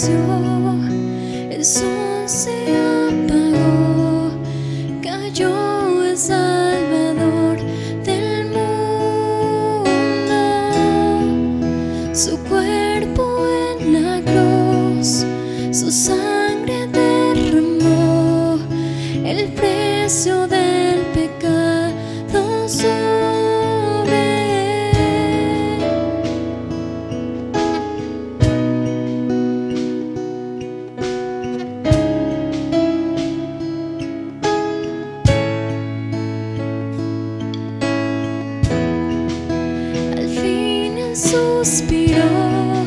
venció, el sol se apagó, cayó el Salvador del mundo. Su cuerpo en la cruz, su sangre derramó, el precio del pecado sobre él. Al fin él suspiró,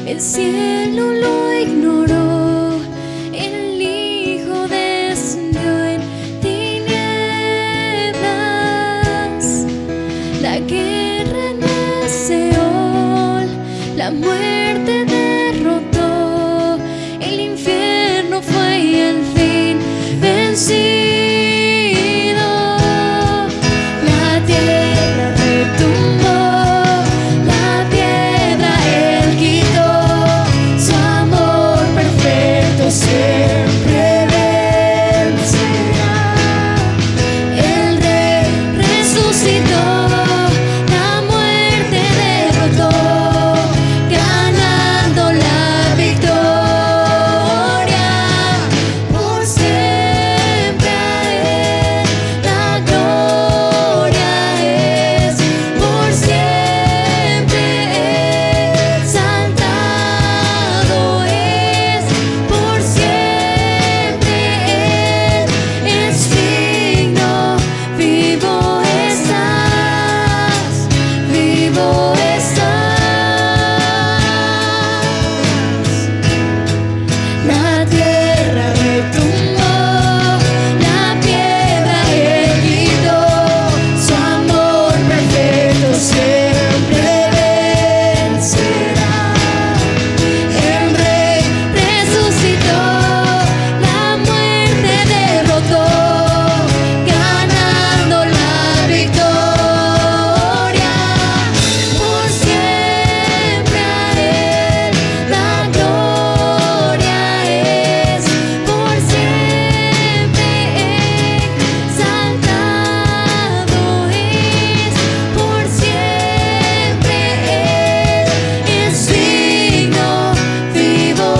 el cielo lo ignoró, el Hijo descendió en tinieblas. La guerra en el Seol, la muerte derrotó, el infierno fue el fin vencido. La tierra retumbó, la piedra él quitó, su amor perfecto siempre vencerá. El Rey resucitó, la muerte derrotó, ganando la victoria. Por siempre a él la gloria es, por siempre exaltado es, por siempre él es digno. Vivo estás, vivo estás. La tierra retumbó, la piedra él quitó, su amor perfecto siempre vencerá. El Rey resucitó, la muerte derrotó, ganando la victoria. Por siempre a él la gloria es, por siempre exaltado es, por siempre él es digno. Vivo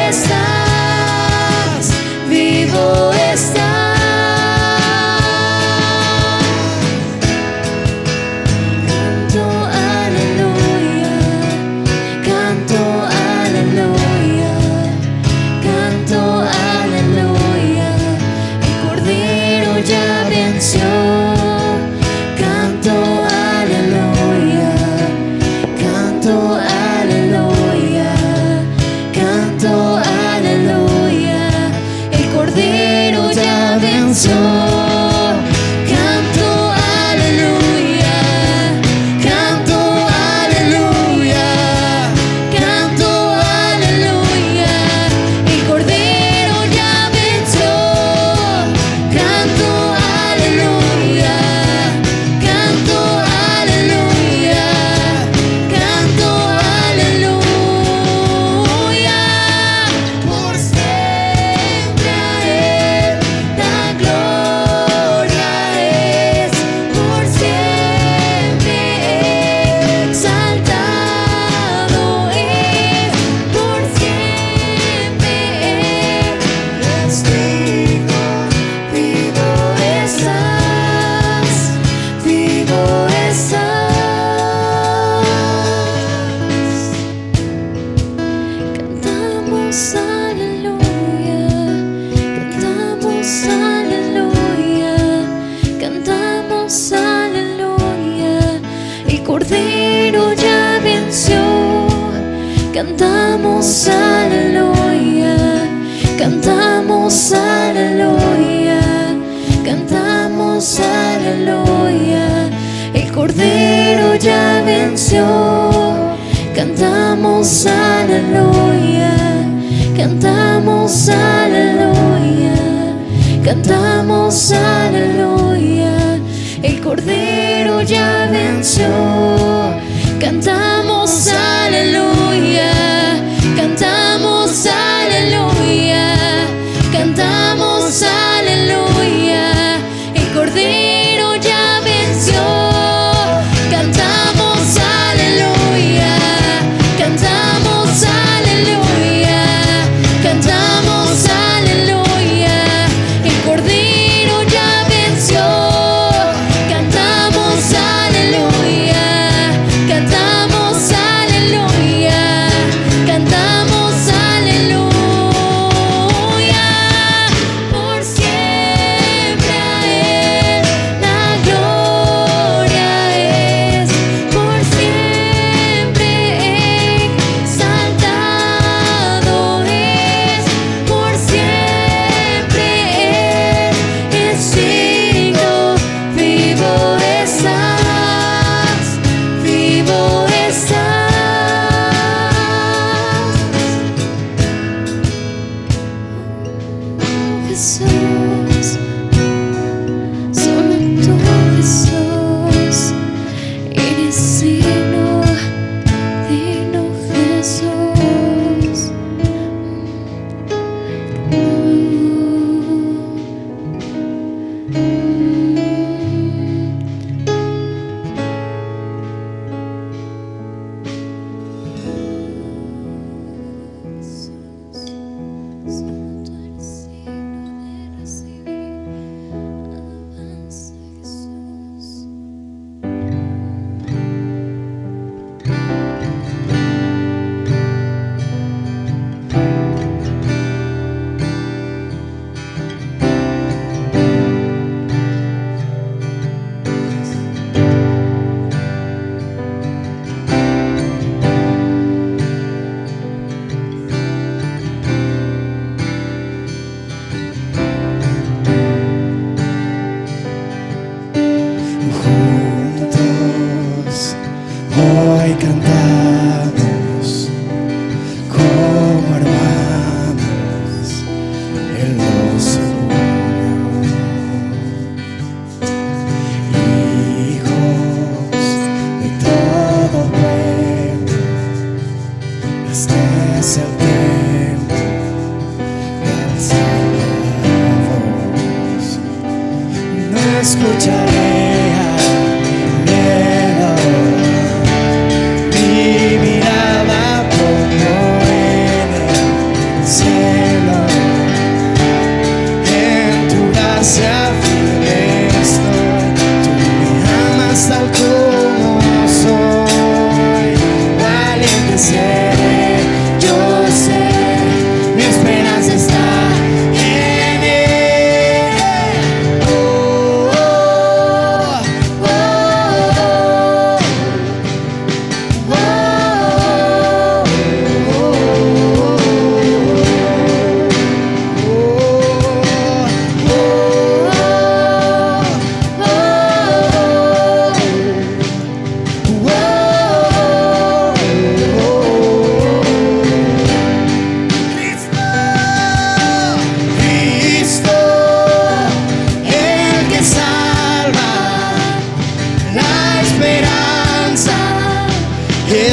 estás, vivo estás. Canto aleluya, canto aleluya, el Cordero ya venció. Canto aleluya, canto aleluya, canto aleluya, el Cordero ya venció. Canto aleluya, canto aleluya, canto aleluya, el Cordero ya venció. Canto aleluya, canto aleluya, canto aleluya. Por siempre a él la gloria es, por siempre exaltado es, por siempre es digno. Vivo estás, vivo estás. Cantamos aleluya, cantamos aleluya, cantamos aleluya, el Cordero ya venció. Cantamos aleluya, cantamos aleluya, cantamos aleluya, el Cordero ya venció. Cantamos aleluya, cantamos aleluya, cantamos aleluya, el Cordero ya venció. Cantamos aleluya, cantamos aleluya.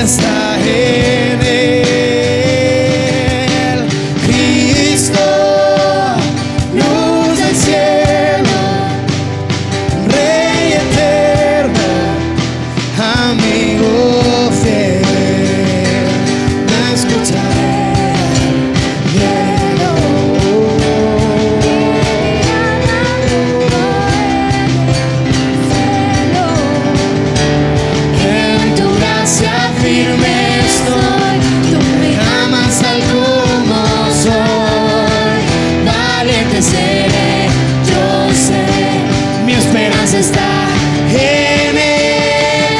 está en él. Cristo, luz del cielo, Rey eterno, amigo fiel, no escucharé miedo. En tu gracia firme estoy, tú me amas tal como soy. Valiente seré, yo sé, Mi esperanza está en él.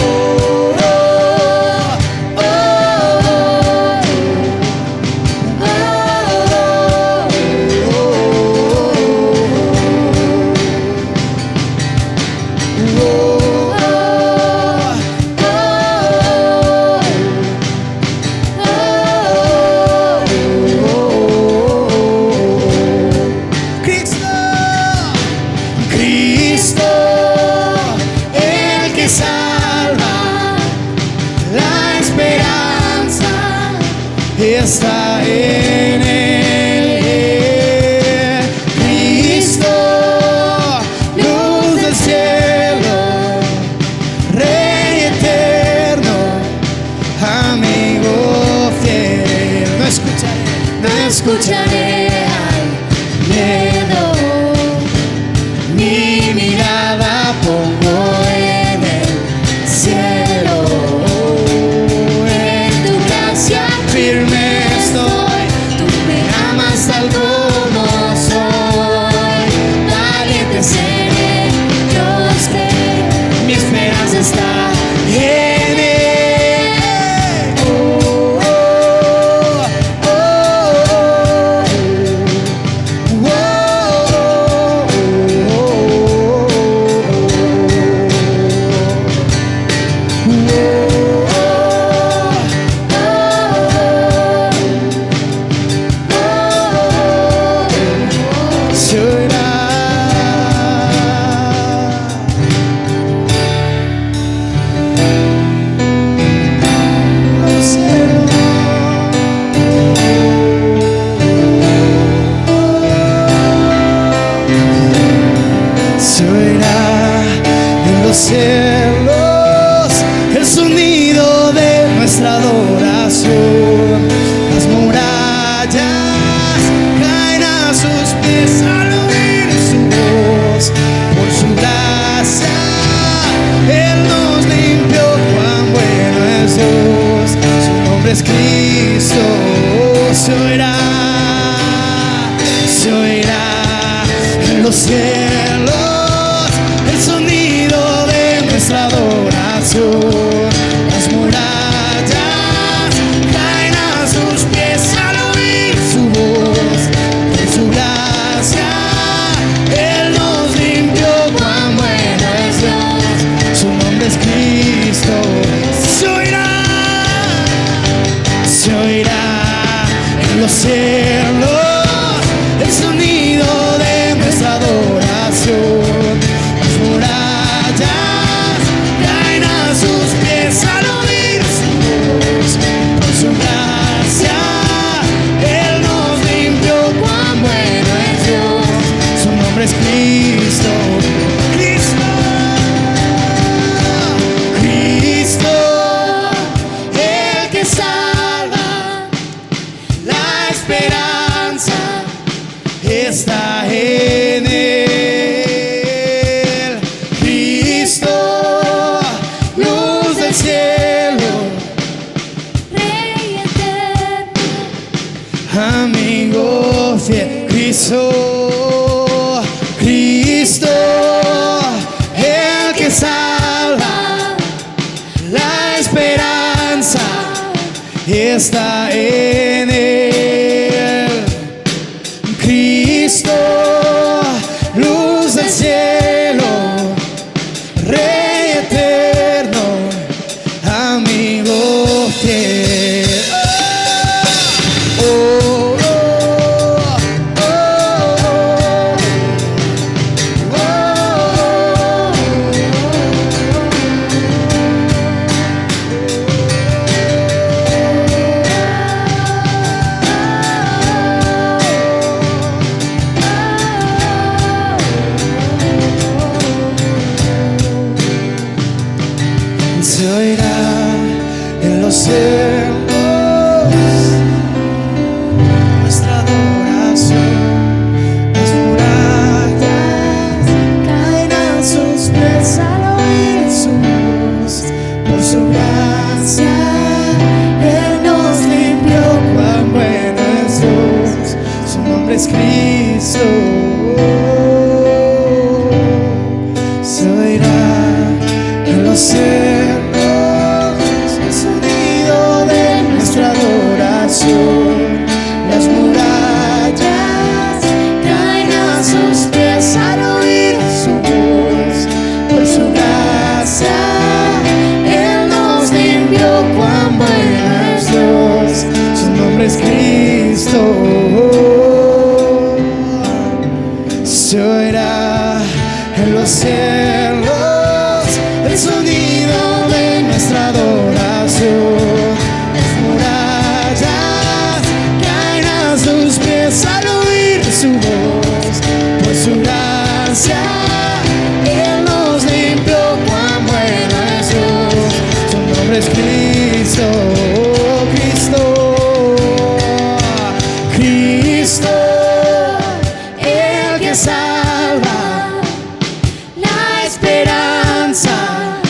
Oh, oh, oh, Cristo, el que salva, la esperanza está en él. Cristo, luz del cielo, Rey eterno, amigo fiel. No escucharé al miedo. Mi mirada pongo en el cielo. en tu gracia Firme estoy, tú me amas tal como soy. Valiente seré, yo sé, mi esperanza está en él. Oh, oh, oh, oh, se oirá. Los cielos. Se oirá en los cielos el sonido de nuestra adoración. Las murallas caen a sus pies al oír su voz. Por su gracia Él nos limpió, cuán bueno es Dios. Su nombre es Cristo. Se oirá en los cielos el sonido de nuestra adoración. Las murallas caen a sus pies al oír su voz. Por su gracia Él nos limpió, cuán bueno es Dios. Su nombre es Cristo. Se oirá en los cielos el sonido de nuestra adoración. Las murallas caen a sus pies al oír su voz. Por su gracia Él nos limpió, cuán bueno es Dios. Su nombre es Cristo. Cristo, Cristo, el que salva, la esperanza está en él. Cristo, luz del cielo, Rey eterno, amigo fiel. Cristo, Cristo, el que salva, la esperanza está en él. Cristo, luz del cielo, Rey eterno, amigo fiel. Oh, oh, oh, oh, oh, oh. se oirá en los cielos nuestra adoración. Las murallas caen a sus pies al oír su voz. Por su gracia Él nos limpió. Cuán bueno es Dios, su nombre es Cristo. Se oirá en los cielos el sonido de nuestra adoración. Las murallas caen a sus pies al oír su voz. Por su gracia Él nos limpió. Cuán bueno es Dios, su nombre es Cristo. Se oirá en los cielos el sonido de nuestra adoración. Las murallas caen a sus pies al oír su voz. Por su gracia Él nos limpió. Cuán bueno es Dios, su nombre es Cristo. Cristo, el que salva. La esperanza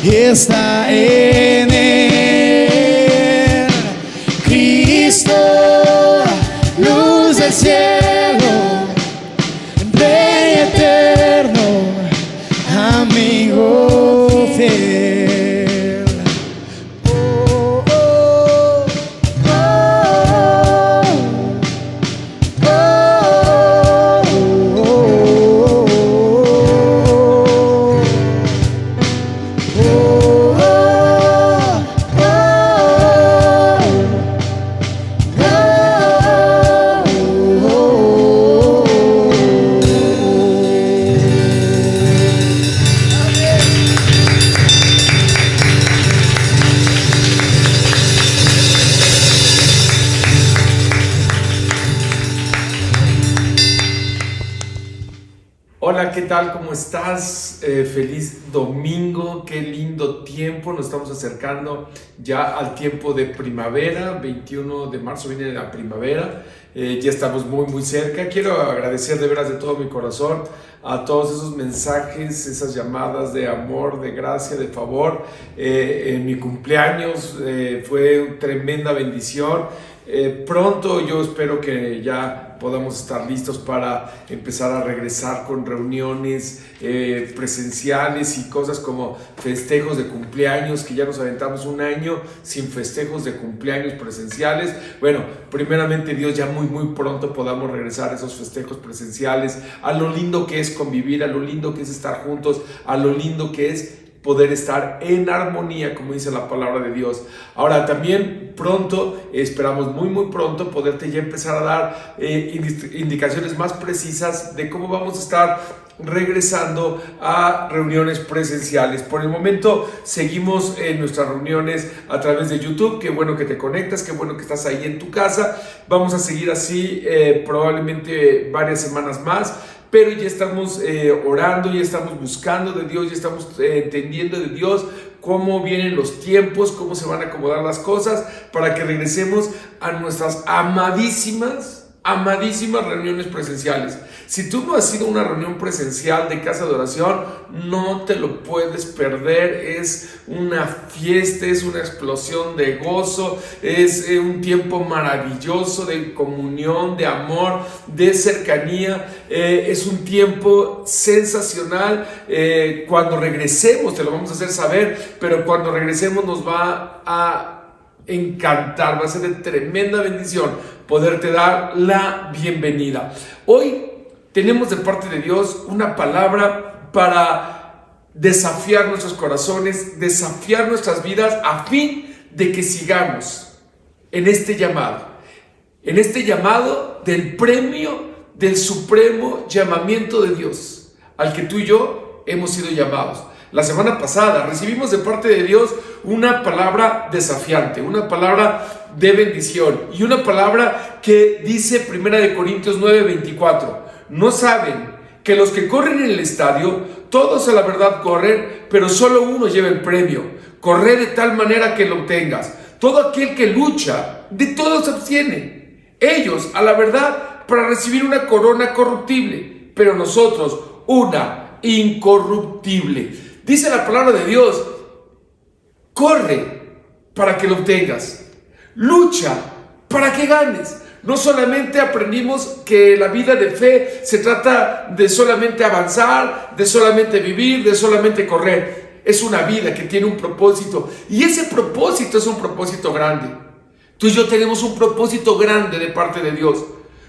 está en Él. Cristo, luz del cielo, Rey eterno, amigo fiel. Oh, oh, oh, oh, oh, Hola, ¿qué tal? ¿Cómo estás? Feliz domingo, qué lindo tiempo. Nos estamos acercando ya al tiempo de primavera. 21 de marzo viene la primavera. Ya estamos muy cerca. Quiero agradecer de veras de todo mi corazón a todos esos mensajes, esas llamadas de amor, de gracia, de favor. En mi cumpleaños fue una tremenda bendición. Pronto yo espero que ya podamos estar listos para empezar a regresar con reuniones presenciales y cosas como festejos de cumpleaños, que ya nos aventamos un año sin festejos de cumpleaños presenciales. Bueno, primeramente Dios, ya muy pronto podamos regresar a esos festejos presenciales, a lo lindo que es convivir, a lo lindo que es estar juntos, a lo lindo que es poder estar en armonía, como dice la palabra de Dios. Ahora también pronto, esperamos muy pronto poderte ya empezar a dar indicaciones más precisas de cómo vamos a estar regresando a reuniones presenciales. Por el momento seguimos en nuestras reuniones a través de YouTube. Qué bueno que te conectas, qué bueno que estás ahí en tu casa. Vamos a seguir así probablemente varias semanas más, pero ya estamos orando, ya estamos buscando de Dios, ya estamos entendiendo de Dios cómo vienen los tiempos, cómo se van a acomodar las cosas para que regresemos a nuestras amadísimas reuniones presenciales. Si tú no has ido a una reunión presencial de casa de oración, no te lo puedes perder. Es una fiesta, es una explosión de gozo, es un tiempo maravilloso de comunión, de amor, de cercanía. Es un tiempo sensacional. Cuando regresemos, te lo vamos a hacer saber, pero cuando regresemos nos va a encantar, va a ser de tremenda bendición poderte dar la bienvenida. Hoy tenemos de parte de Dios una palabra para desafiar nuestros corazones, desafiar nuestras vidas a fin de que sigamos en este llamado del premio del supremo llamamiento de Dios al que tú y yo hemos sido llamados. La semana pasada recibimos de parte de Dios una palabra desafiante, una palabra de bendición y una palabra que dice 1 Corintios 9:24. ¿No saben que los que corren en el estadio, todos a la verdad corren, pero solo uno lleva el premio. Corre de tal manera que lo obtengas. Todo aquel que lucha, de todo se abstiene. Ellos, a la verdad, para recibir una corona corruptible, pero nosotros una incorruptible. Dice la palabra de Dios, corre para que lo obtengas. Lucha para que ganes. No solamente aprendimos que la vida de fe se trata de solamente avanzar, de solamente vivir, de solamente correr. Es una vida que tiene un propósito, y ese propósito es un propósito grande. Tú y yo tenemos un propósito grande de parte de Dios.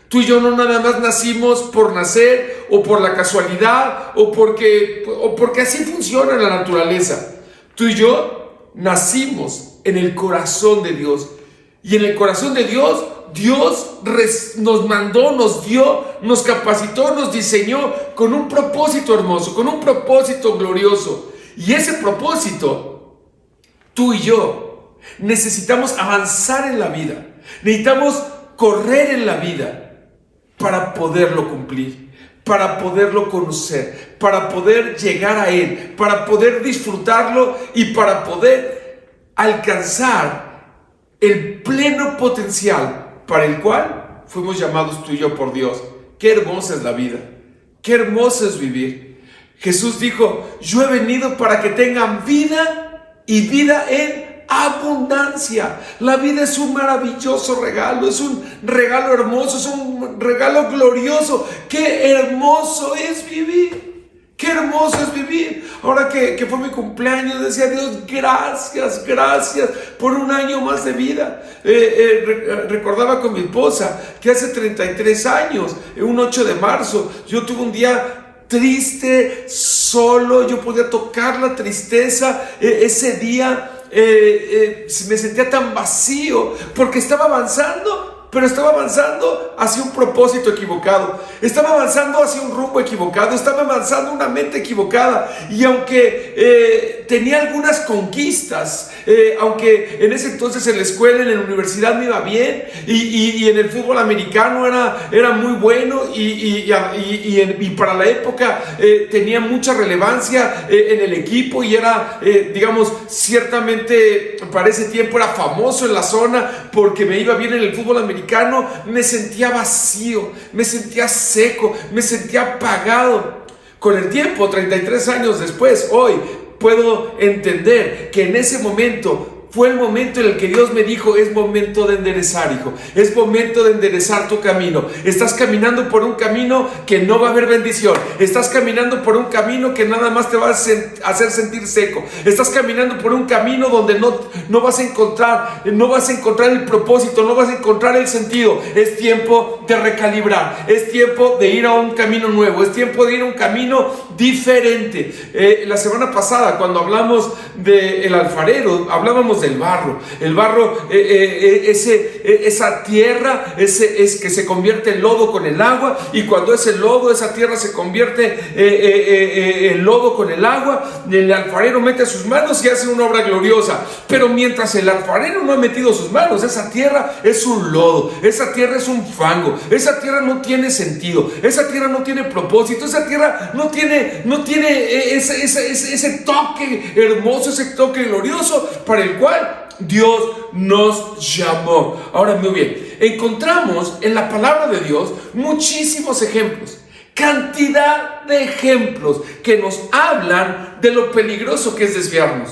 Tú y yo no nada más nacimos por nacer o por la casualidad o porque así funciona la naturaleza. Tú y yo nacimos en el corazón de Dios, y en el corazón de Dios, Dios nos mandó, nos dio, nos capacitó, nos diseñó con un propósito hermoso, con un propósito glorioso. Y ese propósito, tú y yo necesitamos avanzar en la vida, necesitamos correr en la vida para poderlo cumplir, para poderlo conocer, para poder llegar a Él, para poder disfrutarlo y para poder alcanzar el pleno potencial para el cual fuimos llamados tú y yo por Dios. Qué hermosa es la vida, qué hermoso es vivir. Jesús dijo, yo he venido para que tengan vida y vida en abundancia. La vida es un maravilloso regalo, es un regalo hermoso, es un regalo glorioso. Qué hermoso es vivir. Qué hermoso es vivir. Ahora que fue mi cumpleaños, decía Dios, gracias por un año más de vida. Recordaba con mi esposa que hace 33 años, un 8 de marzo, yo tuve un día triste, solo. Yo podía tocar la tristeza. Ese día me sentía tan vacío porque estaba avanzando, pero estaba avanzando hacia un propósito equivocado, estaba avanzando hacia un rumbo equivocado, estaba avanzando una mente equivocada. Y aunque tenía algunas conquistas, aunque en ese entonces en la escuela, en la universidad me iba bien, y en el fútbol americano era muy bueno, y para la época tenía mucha relevancia en el equipo, y era, digamos, ciertamente para ese tiempo era famoso en la zona porque me iba bien en el fútbol americano. Me sentía vacío, me sentía seco, me sentía apagado. Con el tiempo, 33 años después, hoy puedo entender que en ese momento fue el momento en el que Dios me dijo, es momento de enderezar, hijo, es momento de enderezar tu camino. Estás caminando por un camino que no va a haber bendición, estás caminando por un camino que nada más te va a hacer sentir seco, estás caminando por un camino donde no vas a encontrar el propósito, no vas a encontrar el sentido. Es tiempo de recalibrar, es tiempo de ir a un camino nuevo, es tiempo de ir a un camino diferente. La semana pasada, cuando hablamos del alfarero, hablábamos del barro. El barro, esa tierra es que se convierte en lodo con el agua, y cuando ese lodo, esa tierra se convierte en lodo con el agua, el alfarero mete sus manos y hace una obra gloriosa. Pero mientras el alfarero no ha metido sus manos, esa tierra es un lodo, esa tierra es un fango, esa tierra no tiene sentido, esa tierra no tiene propósito, esa tierra no tiene ese toque hermoso, ese toque glorioso para el cual Dios nos llamó. Ahora, muy bien, encontramos en la palabra de Dios muchísimos ejemplos, cantidad de ejemplos que nos hablan de lo peligroso que es desviarnos,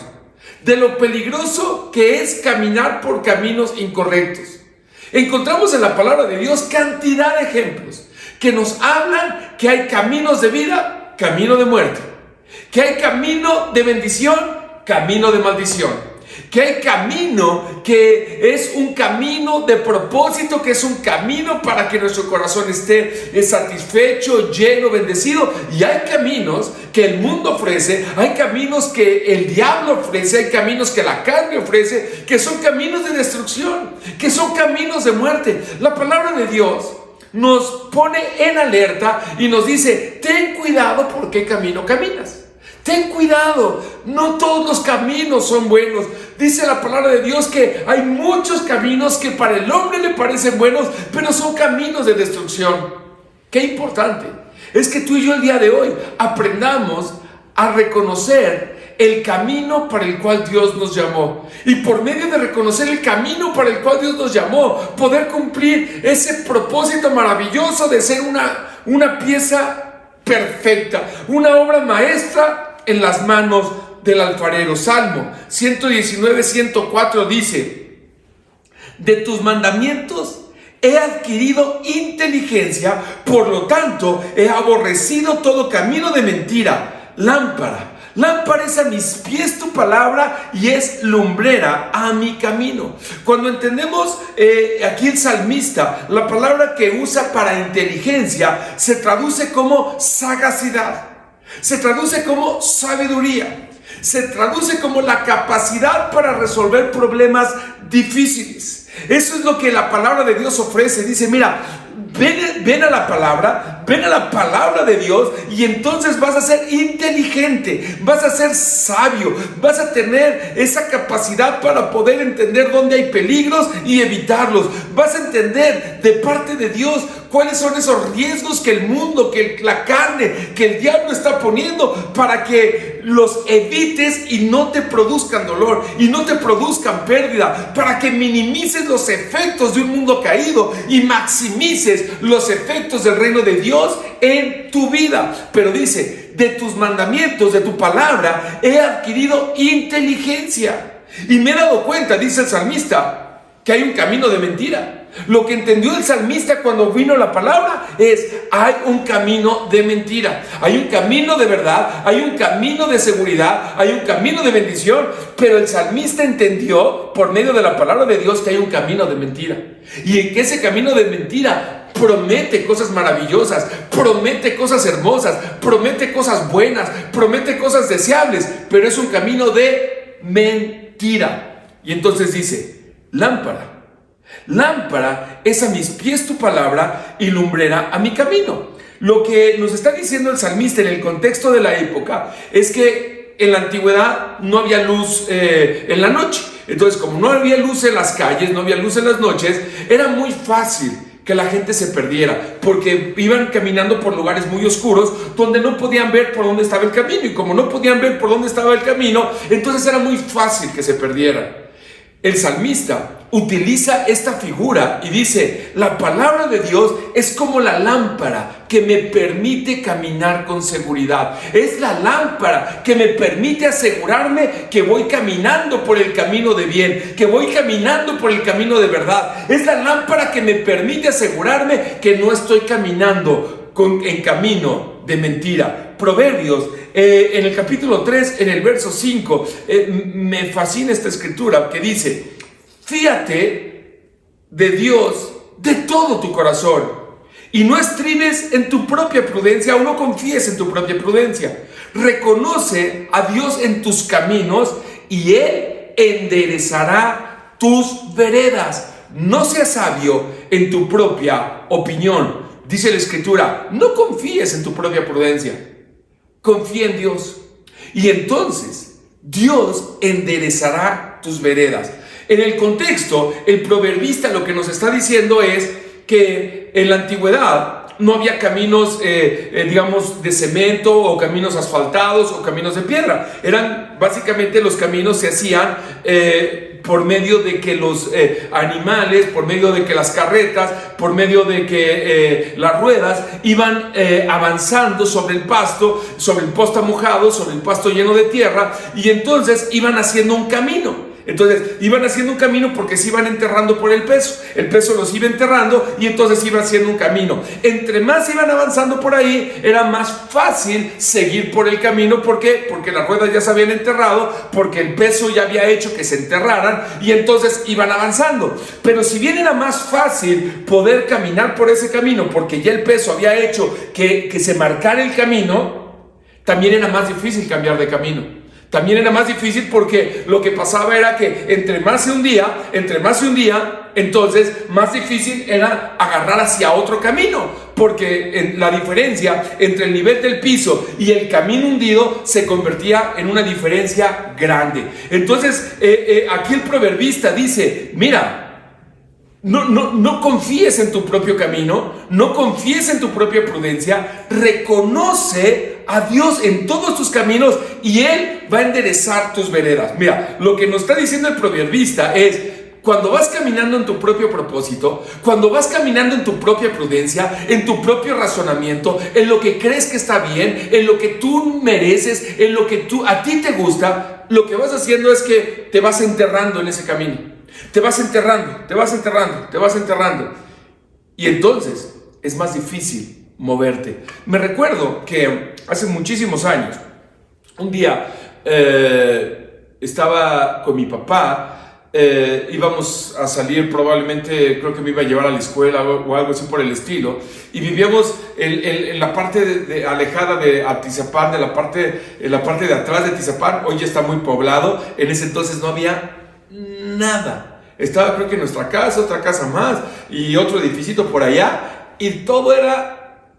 de lo peligroso que es caminar por caminos incorrectos. Encontramos en la palabra de Dios cantidad de ejemplos que nos hablan que hay caminos de vida, camino de muerte, que hay camino de bendición, camino de maldición, que hay camino que es un camino de propósito, que es un camino para que nuestro corazón esté satisfecho, lleno, bendecido. Y hay caminos que el mundo ofrece, hay caminos que el diablo ofrece, hay caminos que la carne ofrece, que son caminos de destrucción, que son caminos de muerte. La palabra de Dios nos pone en alerta y nos dice, ten cuidado por qué camino caminas. Ten cuidado, no todos los caminos son buenos. Dice la palabra de Dios que hay muchos caminos que para el hombre le parecen buenos, pero son caminos de destrucción. Qué importante es que tú y yo el día de hoy aprendamos a reconocer el camino para el cual Dios nos llamó. Y por medio de reconocer el camino para el cual Dios nos llamó, poder cumplir ese propósito maravilloso de ser una pieza perfecta, una obra maestra en las manos del alfarero. Salmo 119, 104 dice: de tus mandamientos he adquirido inteligencia, por lo tanto he aborrecido todo camino de mentira. Lámpara es a mis pies tu palabra y es lumbrera a mi camino. Cuando entendemos aquí el salmista, la palabra que usa para inteligencia se traduce como sagacidad, se traduce como sabiduría, se traduce como la capacidad para resolver problemas difíciles. Eso es lo que la palabra de Dios ofrece. Dice, mira, ven a la palabra de Dios y entonces vas a ser inteligente, vas a ser sabio, vas a tener esa capacidad para poder entender dónde hay peligros y evitarlos. Vas a entender de parte de Dios cuáles son esos riesgos que el mundo, que la carne, que el diablo está poniendo para que los evites y no te produzcan dolor y no te produzcan pérdida, para que minimices los efectos de un mundo caído y maximices los efectos del reino de Dios en tu vida. Pero dice, de tus mandamientos, de tu palabra, he adquirido inteligencia. Y me he dado cuenta, dice el salmista, que hay un camino de mentira. Lo que entendió el salmista cuando vino la palabra es: hay un camino de mentira, hay un camino de verdad, hay un camino de seguridad, hay un camino de bendición. Pero el salmista entendió por medio de la palabra de Dios que hay un camino de mentira, y en que ese camino de mentira promete cosas maravillosas, promete cosas hermosas, promete cosas buenas, promete cosas deseables, pero es un camino de mentira. Y entonces dice: lámpara es a mis pies tu palabra y lumbrera a mi camino. Lo que nos está diciendo el salmista en el contexto de la época es que en la antigüedad no había luz en la noche. Entonces, como no había luz en las calles, no había luz en las noches, era muy fácil que la gente se perdiera, porque iban caminando por lugares muy oscuros donde no podían ver por dónde estaba el camino, y como no podían ver por dónde estaba el camino, entonces era muy fácil que se perdieran. El salmista utiliza esta figura y dice: la palabra de Dios es como la lámpara que me permite caminar con seguridad. Es la lámpara que me permite asegurarme que voy caminando por el camino de bien, que voy caminando por el camino de verdad. Es la lámpara que me permite asegurarme que no estoy caminando en camino de mentira. Proverbios, en el capítulo 3, en el verso 5, me fascina esta escritura que dice: fíate de Dios de todo tu corazón y no estribes en tu propia prudencia, o no confíes en tu propia prudencia. Reconoce a Dios en tus caminos y Él enderezará tus veredas. No seas sabio en tu propia opinión. Dice la escritura: no confíes en tu propia prudencia, confía en Dios, y entonces Dios enderezará tus veredas. En el contexto, el proverbista lo que nos está diciendo es que en la antigüedad no había caminos, digamos, de cemento, o caminos asfaltados, o caminos de piedra. Básicamente los caminos se hacían por medio de que los animales, por medio de que las carretas, por medio de que las ruedas iban avanzando sobre el pasto mojado, sobre el pasto lleno de tierra, y entonces iban haciendo un camino. Entonces iban haciendo un camino porque se iban enterrando por el peso los iba enterrando, y entonces iban haciendo un camino. Entre más iban avanzando por ahí, era más fácil seguir por el camino. ¿Por qué? Porque las ruedas ya se habían enterrado, porque el peso ya había hecho que se enterraran, y entonces iban avanzando. Pero si bien era más fácil poder caminar por ese camino, porque ya el peso había hecho que se marcara el camino, también era más difícil cambiar de camino. También era más difícil, porque lo que pasaba era que entre más se hundía, entonces más difícil era agarrar hacia otro camino, porque la diferencia entre el nivel del piso y el camino hundido se convertía en una diferencia grande. Entonces aquí el proverbista dice: mira, No confíes en tu propio camino, no confíes en tu propia prudencia, reconoce a Dios en todos tus caminos y Él va a enderezar tus veredas. Mira, lo que nos está diciendo el proverbista es: cuando vas caminando en tu propio propósito, cuando vas caminando en tu propia prudencia, en tu propio razonamiento, en lo que crees que está bien, en lo que tú mereces, en lo que a ti te gusta, lo que vas haciendo es que te vas enterrando en ese camino. Te vas enterrando, te vas enterrando, te vas enterrando. Y entonces es más difícil moverte. Me recuerdo que hace muchísimos años, un día estaba con mi papá, íbamos a salir, probablemente creo que me iba a llevar a la escuela o algo así por el estilo, y vivíamos en la parte alejada de Atizapán, en la parte de atrás de Atizapán. Hoy ya está muy poblado. En ese entonces no había nada. Estaba, creo que nuestra casa, otra casa más y otro edificio por allá, y todo era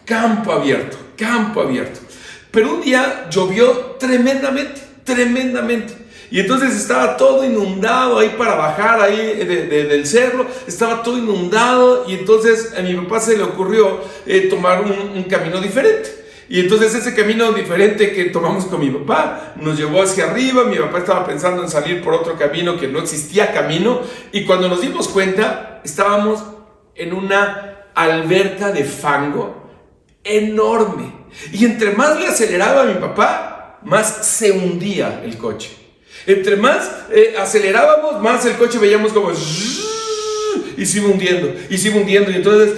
campo abierto. Pero un día llovió tremendamente, y entonces estaba todo inundado ahí para bajar ahí del cerro, estaba todo inundado, y entonces a mi papá se le ocurrió tomar un camino diferente. Y entonces ese camino diferente que tomamos con mi papá nos llevó hacia arriba. Mi papá estaba pensando en salir por otro camino, que no existía camino, y cuando nos dimos cuenta estábamos en una alberca de fango enorme, y entre más le aceleraba a mi papá, más se hundía el coche. Entre más acelerábamos, más el coche veíamos como y se iba hundiendo, y entonces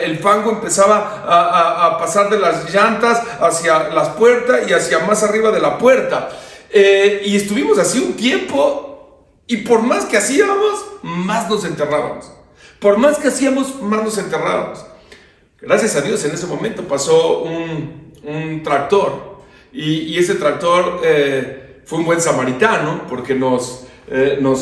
el fango empezaba a pasar de las llantas hacia las puertas y hacia más arriba de la puerta, y estuvimos así un tiempo, y por más que hacíamos, más nos enterrábamos. Gracias a Dios en ese momento pasó un tractor, y ese tractor fue un buen samaritano, porque nos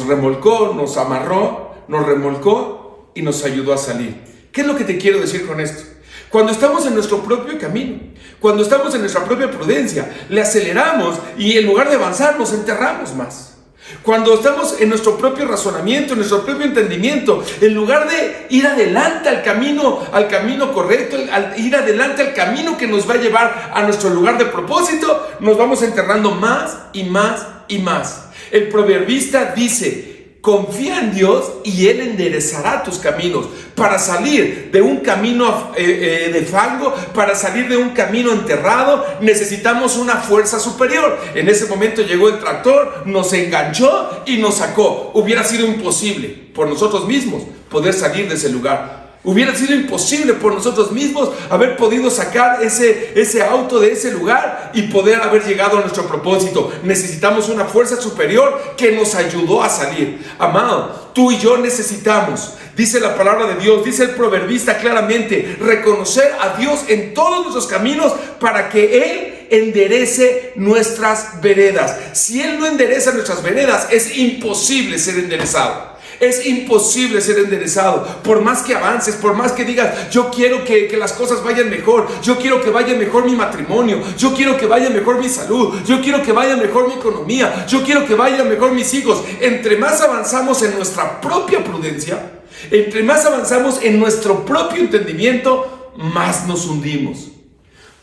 remolcó, nos amarró, nos remolcó y nos ayudó a salir. ¿Qué es lo que te quiero decir con esto? Cuando estamos en nuestro propio camino, cuando estamos en nuestra propia prudencia, le aceleramos y en lugar de avanzar nos enterramos más. Cuando estamos en nuestro propio razonamiento, en nuestro propio entendimiento, en lugar de ir adelante al camino correcto, ir adelante al camino que nos va a llevar a nuestro lugar de propósito, nos vamos enterrando más y más y más. El proverbista dice: confía en Dios y Él enderezará tus caminos. Para salir de un camino de fango, para salir de un camino enterrado, necesitamos una fuerza superior. En ese momento llegó el tractor, nos enganchó y nos sacó. Hubiera sido imposible por nosotros mismos poder salir de ese lugar. Hubiera sido imposible por nosotros mismos haber podido sacar ese auto de ese lugar y poder haber llegado a nuestro propósito. Necesitamos una fuerza superior que nos ayudó a salir. Amado, tú y yo necesitamos, dice la palabra de Dios, dice el proverbista claramente, reconocer a Dios en todos nuestros caminos para que Él enderece nuestras veredas. Si Él no endereza nuestras veredas, es imposible ser enderezado. Es imposible ser enderezado. Por más que avances, por más que digas: yo quiero que las cosas vayan mejor, yo quiero que vaya mejor mi matrimonio, yo quiero que vaya mejor mi salud, yo quiero que vaya mejor mi economía, yo quiero que vayan mejor mis hijos. Entre más avanzamos en nuestra propia prudencia, entre más avanzamos en nuestro propio entendimiento, más nos hundimos,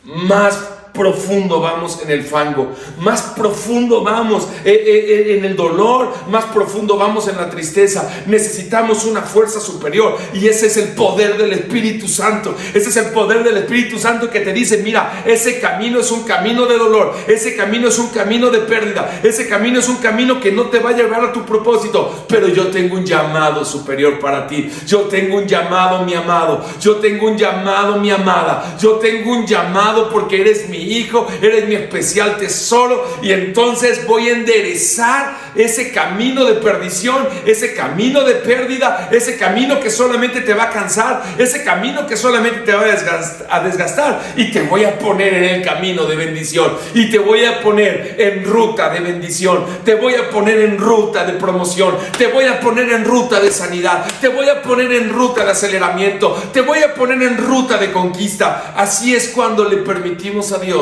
más profundo vamos en el fango, más profundo vamos en el dolor, más profundo vamos en la tristeza. Necesitamos una fuerza superior, y ese es el poder del Espíritu Santo. Ese es el poder del Espíritu Santo que te dice: mira, ese camino es un camino de dolor, ese camino es un camino de pérdida, ese camino es un camino que no te va a llevar a tu propósito, pero yo tengo un llamado superior para ti. Yo tengo un llamado, mi amado, yo tengo un llamado, mi amada, yo tengo un llamado porque eres mi hijo, eres mi especial tesoro, y entonces voy a enderezar ese camino de perdición, ese camino de pérdida, ese camino que solamente te va a cansar, ese camino que solamente te va a desgastar, y te voy a poner en el camino de bendición, y te voy a poner en ruta de bendición, te voy a poner en ruta de promoción, te voy a poner en ruta de sanidad, te voy a poner en ruta de aceleramiento, te voy a poner en ruta de conquista. Así es cuando le permitimos a Dios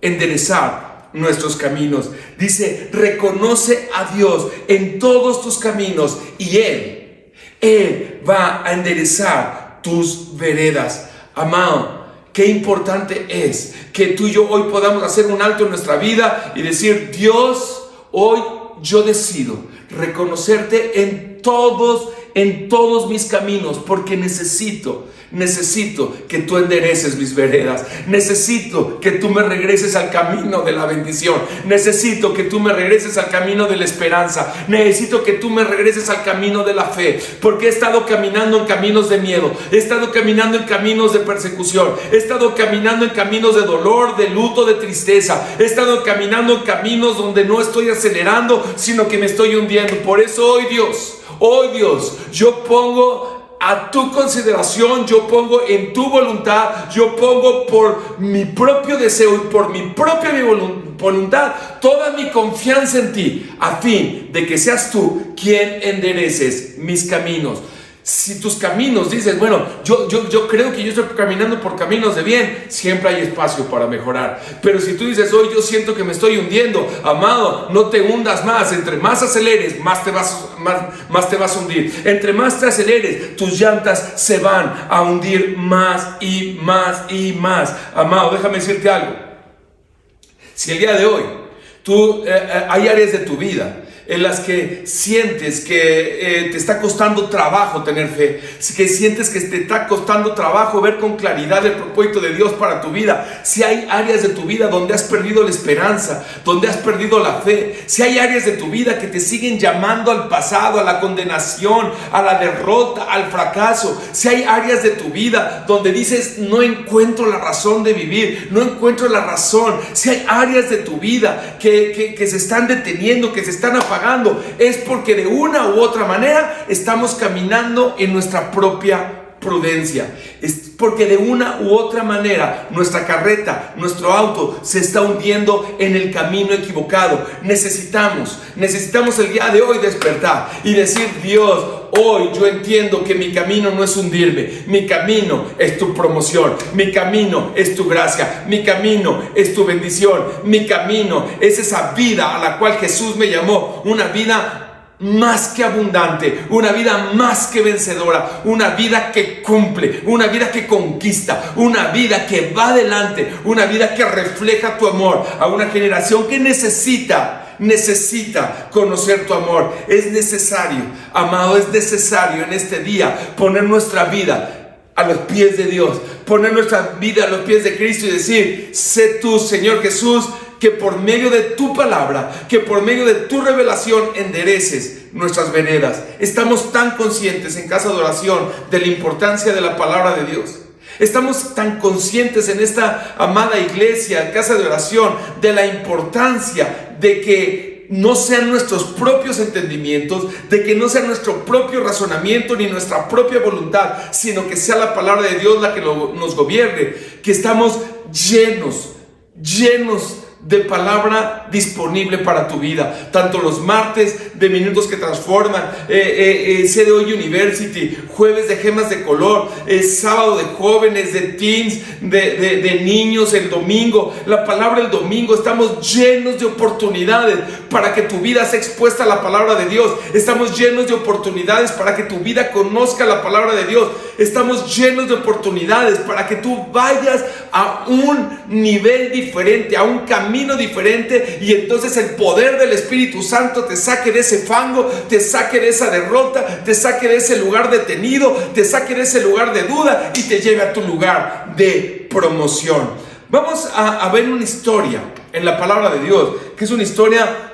enderezar nuestros caminos. Dice: reconoce a Dios en todos tus caminos y Él Él va a enderezar tus veredas. Amado, qué importante es que tú y yo hoy podamos hacer un alto en nuestra vida y decir: Dios, hoy yo decido reconocerte en todos mis caminos, porque necesito que tú endereces mis veredas. Necesito que tú me regreses al camino de la bendición. Necesito que tú me regreses al camino de la esperanza. Necesito que tú me regreses al camino de la fe, porque he estado caminando en caminos de miedo, he estado caminando en caminos de persecución, he estado caminando en caminos de dolor, de luto, de tristeza. He estado caminando en caminos donde no estoy acelerando, sino que me estoy hundiendo. Por eso hoy Dios, yo pongo a tu consideración, yo pongo en tu voluntad, yo pongo por mi propio deseo y por mi propia voluntad toda mi confianza en ti, a fin de que seas tú quien endereces mis caminos. Si tus caminos dices, bueno, yo creo que yo estoy caminando por caminos de bien, siempre hay espacio para mejorar. Pero si tú dices, hoy yo siento que me estoy hundiendo, amado, no te hundas más. Entre más aceleres, más te vas a hundir. Entre más te aceleres, tus llantas se van a hundir más y más y más. Amado, déjame decirte algo. Si el día de hoy hay áreas de tu vida en las que sientes que te está costando trabajo tener fe, que sientes que te está costando trabajo ver con claridad el propósito de Dios para tu vida, si hay áreas de tu vida donde has perdido la esperanza, donde has perdido la fe, si hay áreas de tu vida que te siguen llamando al pasado, a la condenación, a la derrota, al fracaso, si hay áreas de tu vida donde dices, no encuentro la razón de vivir, no encuentro la razón, si hay áreas de tu vida que se están deteniendo, que se están apagando, es porque de una u otra manera estamos caminando en nuestra propia prudencia. Es porque de una u otra manera nuestra carreta, nuestro auto se está hundiendo en el camino equivocado. Necesitamos el día de hoy despertar y decir: Dios, hoy yo entiendo que mi camino no es hundirme, mi camino es tu promoción, mi camino es tu gracia, mi camino es tu bendición, mi camino es esa vida a la cual Jesús me llamó, una vida más que abundante, una vida más que vencedora, una vida que cumple, una vida que conquista, una vida que va adelante, una vida que refleja tu amor a una generación que necesita conocer tu amor. Es necesario, amado, es necesario en este día poner nuestra vida a los pies de Dios, poner nuestra vida a los pies de Cristo y decir: sé tú, Señor Jesús, que por medio de tu palabra, que por medio de tu revelación endereces nuestras veredas. Estamos tan conscientes en Casa de Oración de la importancia de la palabra de Dios. Estamos tan conscientes en esta amada iglesia, Casa de Oración, de la importancia de que no sean nuestros propios entendimientos, de que no sea nuestro propio razonamiento ni nuestra propia voluntad, sino que sea la palabra de Dios la que nos gobierne, que estamos llenos de palabra disponible para tu vida. Tanto los martes de Minutos que Transforman, CDO University, jueves de Gemas de Color, sábado de jóvenes, de teens, de niños, el domingo, la palabra el domingo. Estamos llenos de oportunidades para que tu vida sea expuesta a la palabra de Dios. Estamos llenos de oportunidades para que tu vida conozca la palabra de Dios. Estamos llenos de oportunidades para que tú vayas a un nivel diferente, a un camino diferente, y entonces el poder del Espíritu Santo te saque de ese fango, te saque de esa derrota, te saque de ese lugar detenido, te saque de ese lugar de duda y te lleve a tu lugar de promoción. Vamos a ver una historia en la palabra de Dios, que es una historia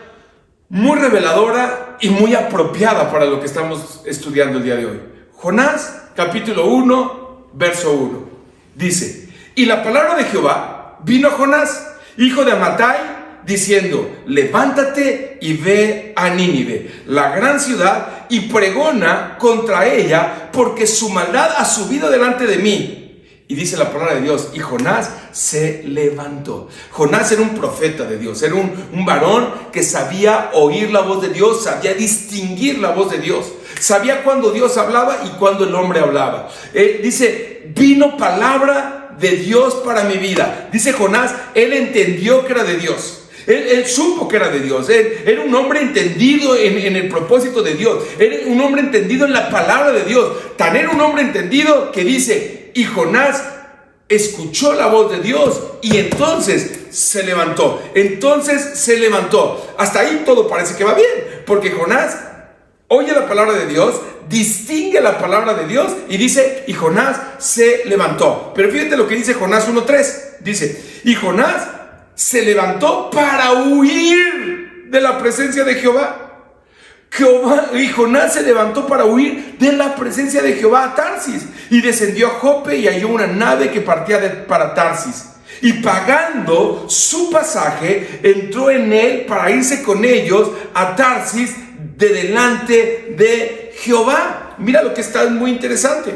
muy reveladora y muy apropiada para lo que estamos estudiando el día de hoy. Jonás, capítulo 1, verso 1, dice: y la palabra de Jehová vino a Jonás, hijo de Amittai, diciendo: levántate y ve a Nínive, la gran ciudad, y pregona contra ella, porque su maldad ha subido delante de mí. Y dice la palabra de Dios: y Jonás se levantó. Jonás era un profeta de Dios, era un varón que sabía oír la voz de Dios, sabía distinguir la voz de Dios, sabía cuando Dios hablaba y cuando el hombre hablaba. Dice: vino palabra de Dios para mi vida. Dice Jonás, él entendió que era de Dios. Él supo que era de Dios. Él era un hombre entendido en el propósito de Dios. Era un hombre entendido en la palabra de Dios. Tan era un hombre entendido que dice, y Jonás escuchó la voz de Dios y entonces se levantó. Hasta ahí todo parece que va bien, porque Jonás oye la palabra de Dios, distingue la palabra de Dios y dice, y Jonás se levantó. Pero fíjate lo que dice Jonás 1:3. Dice, y Jonás se levantó para huir de la presencia de Jehová. Y Jonás se levantó para huir de la presencia de Jehová a Tarsis, y descendió a Jope y halló una nave que partía para Tarsis. Y pagando su pasaje, entró en él para irse con ellos a Tarsis de delante de Jehová. Mira lo que está muy interesante.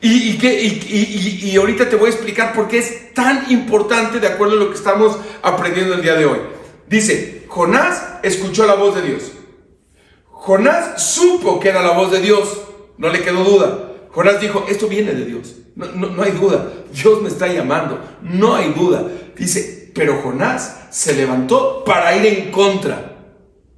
Y ahorita te voy a explicar por qué es tan importante de acuerdo a lo que estamos aprendiendo el día de hoy. Dice, Jonás escuchó la voz de Dios. Jonás supo que era la voz de Dios. No le quedó duda. Jonás dijo, esto viene de Dios. No hay duda. Dios me está llamando. No hay duda. Dice, pero Jonás se levantó para ir en contra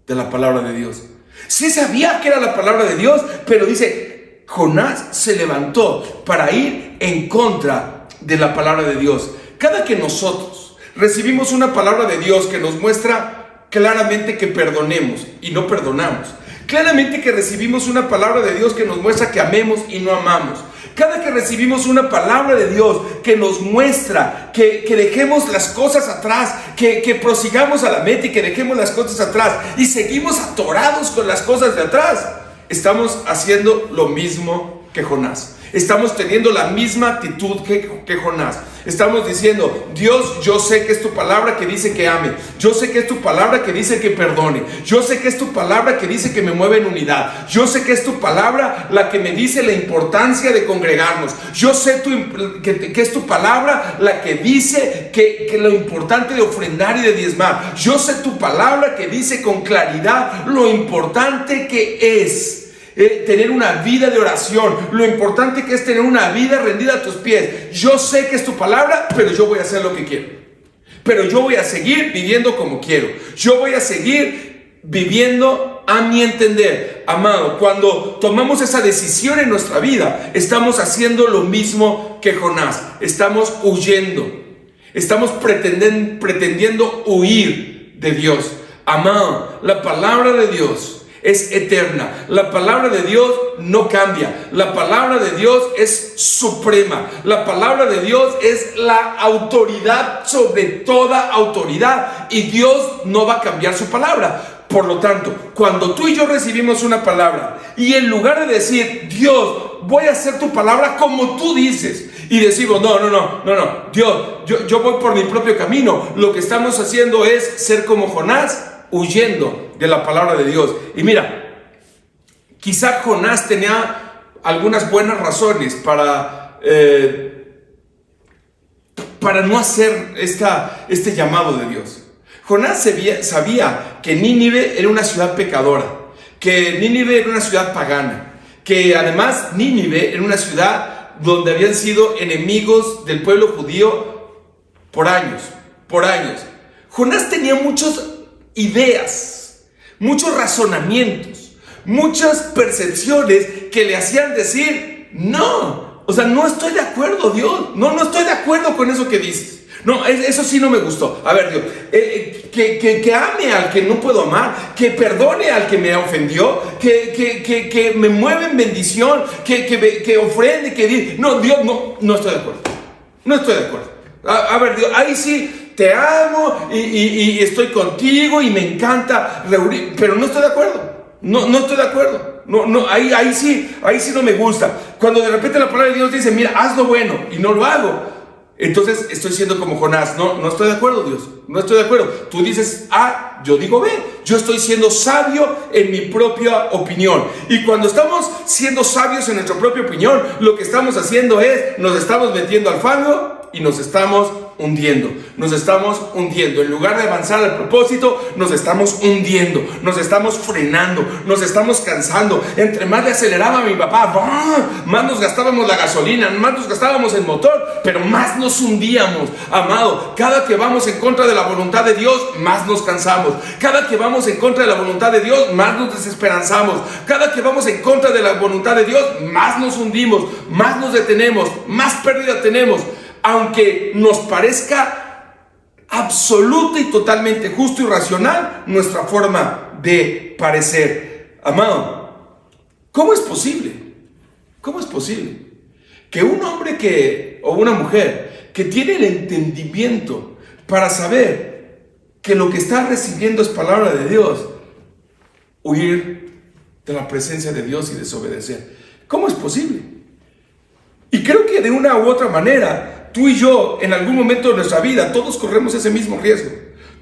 de la palabra de Dios. Sí sabía que era la palabra de Dios, pero dice, Jonás se levantó para ir en contra de la palabra de Dios. Cada que nosotros recibimos una palabra de Dios que nos muestra claramente que perdonemos y no perdonamos, claramente que recibimos una palabra de Dios que nos muestra que amemos y no amamos, cada que recibimos una palabra de Dios que nos muestra que dejemos las cosas atrás, que prosigamos a la meta y que dejemos las cosas atrás y seguimos atorados con las cosas de atrás, estamos haciendo lo mismo que Jonás. Estamos teniendo la misma actitud que Jonás. Estamos diciendo, Dios, yo sé que es tu palabra que dice que ame. Yo sé que es tu palabra que dice que perdone. Yo sé que es tu palabra que dice que me mueve en unidad. Yo sé que es tu palabra la que me dice la importancia de congregarnos. Yo sé que es tu palabra la que dice que lo importante de ofrendar y de diezmar. Yo sé tu palabra que dice con claridad lo importante que es tener una vida de oración, lo importante que es tener una vida rendida a tus pies. Yo sé que es tu palabra, pero yo voy a hacer lo que quiero. Pero yo voy a seguir viviendo como quiero. Yo voy a seguir viviendo a mi entender. Amado, cuando tomamos esa decisión en nuestra vida, estamos haciendo lo mismo que Jonás. Estamos huyendo. Estamos pretendiendo huir de Dios. Amado, la palabra de Dios es eterna. La palabra de Dios no cambia. La palabra de Dios es suprema. La palabra de Dios es la autoridad sobre toda autoridad. Y Dios no va a cambiar su palabra. Por lo tanto, cuando tú y yo recibimos una palabra y en lugar de decir, Dios, voy a hacer tu palabra como tú dices, y decimos, no, Dios, yo voy por mi propio camino, lo que estamos haciendo es ser como Jonás, huyendo de la palabra de Dios. Y mira, quizá Jonás tenía algunas buenas razones para no hacer este llamado de Dios. Jonás sabía que Nínive era una ciudad pecadora, que Nínive era una ciudad pagana, que además Nínive era una ciudad donde habían sido enemigos del pueblo judío por años. Jonás tenía muchas ideas, muchos razonamientos, muchas percepciones que le hacían decir, no estoy de acuerdo, Dios, no estoy de acuerdo con eso que dices. No, eso sí no me gustó. A ver, Dios, que ame al que no puedo amar, que perdone al que me ofendió, que me mueva en bendición, que ofrende, que diga. No, Dios, no estoy de acuerdo. No estoy de acuerdo. A ver, Dios, ahí sí te amo y estoy contigo y me encanta reunir, pero no estoy de acuerdo. No estoy de acuerdo. Ahí sí no me gusta. Cuando de repente la palabra de Dios dice, mira, haz lo bueno, y no lo hago, entonces estoy siendo como Jonás. No estoy de acuerdo, Dios. No estoy de acuerdo. Tú dices A, yo digo B. Yo estoy siendo sabio en mi propia opinión. Y cuando estamos siendo sabios en nuestra propia opinión, lo que estamos haciendo es, nos estamos metiendo al fango y nos estamos hundiendo. Nos estamos hundiendo. En lugar de avanzar al propósito, nos estamos hundiendo. Nos estamos frenando. Nos estamos cansando. Entre más le aceleraba a mi papá, más nos gastábamos la gasolina, más nos gastábamos el motor, pero más nos hundíamos. Amado, cada que vamos en contra de la voluntad de Dios, más nos cansamos. Cada que vamos en contra de la voluntad de Dios, más nos desesperanzamos. Cada que vamos en contra de la voluntad de Dios, más nos hundimos, más nos detenemos, más pérdida tenemos. Aunque nos parezca absoluta y totalmente justo y racional nuestra forma de parecer. Amado, ¿cómo es posible? ¿Cómo es posible que un hombre o una mujer que tiene el entendimiento para saber que lo que está recibiendo es palabra de Dios, huir de la presencia de Dios y desobedecer? ¿Cómo es posible? Y creo que de una u otra manera, tú y yo, en algún momento de nuestra vida, todos corremos ese mismo riesgo.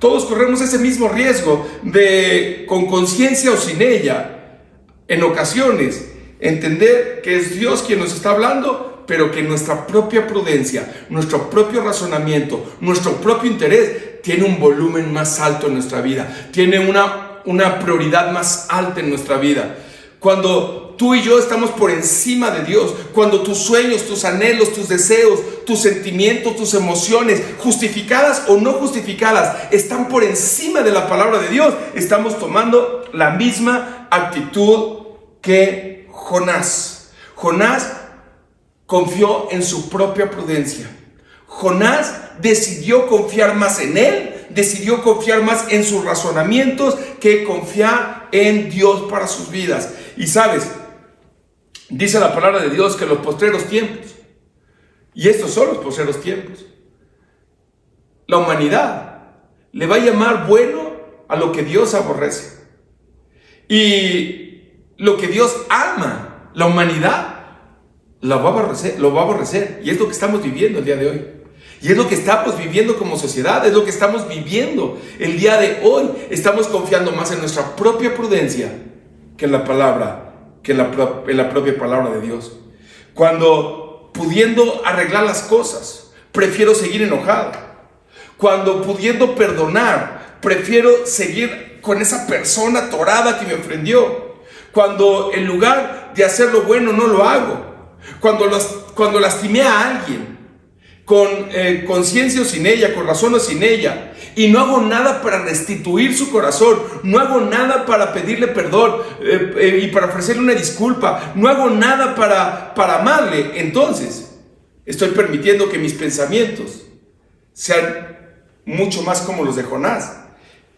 Todos corremos ese mismo riesgo de, con conciencia o sin ella, en ocasiones, entender que es Dios quien nos está hablando, pero que nuestra propia prudencia, nuestro propio razonamiento, nuestro propio interés, tiene un volumen más alto en nuestra vida, tiene una prioridad más alta en nuestra vida. Cuando tú y yo estamos por encima de Dios, cuando tus sueños, tus anhelos, tus deseos, tus sentimientos, tus emociones, justificadas o no justificadas, están por encima de la palabra de Dios, estamos tomando la misma actitud que Jonás. Jonás confió en su propia prudencia. Jonás decidió confiar más en él, decidió confiar más en sus razonamientos que confiar en Dios para sus vidas. Y sabes, dice la palabra de Dios que los postreros tiempos, y estos son los postreros tiempos, la humanidad le va a llamar bueno a lo que Dios aborrece. Y lo que Dios ama, la humanidad lo va a aborrecer. Y es lo que estamos viviendo el día de hoy. Y es lo que estamos viviendo como sociedad, es lo que estamos viviendo el día de hoy. Estamos confiando más en nuestra propia prudencia que en la palabra, que en la propia palabra de Dios. Cuando pudiendo arreglar las cosas, prefiero seguir enojado. Cuando pudiendo perdonar, prefiero seguir con esa persona atorada que me ofendió. Cuando en lugar de hacer lo bueno no lo hago. Cuando lastimé a alguien, con conciencia o sin ella, con razón o sin ella, y no hago nada para restituir su corazón, no hago nada para pedirle perdón y para ofrecerle una disculpa, no hago nada para amarle, entonces estoy permitiendo que mis pensamientos sean mucho más como los de Jonás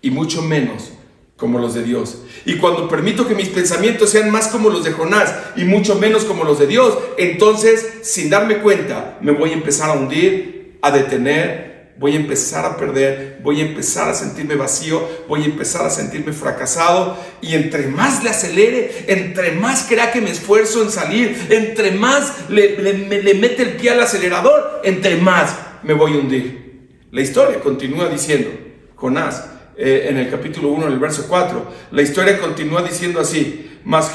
y mucho menos como los de Dios. Y cuando permito que mis pensamientos sean más como los de Jonás y mucho menos como los de Dios, entonces, sin darme cuenta, me voy a empezar a hundir, a detener, voy a empezar a perder, voy a empezar a sentirme vacío, voy a empezar a sentirme fracasado. Y entre más le acelere, entre más crea que me esfuerzo en salir, entre más le mete el pie al acelerador, entre más me voy a hundir. La historia continúa diciendo, Jonás, en el capítulo 1, en el verso 4, la historia continúa diciendo así: mas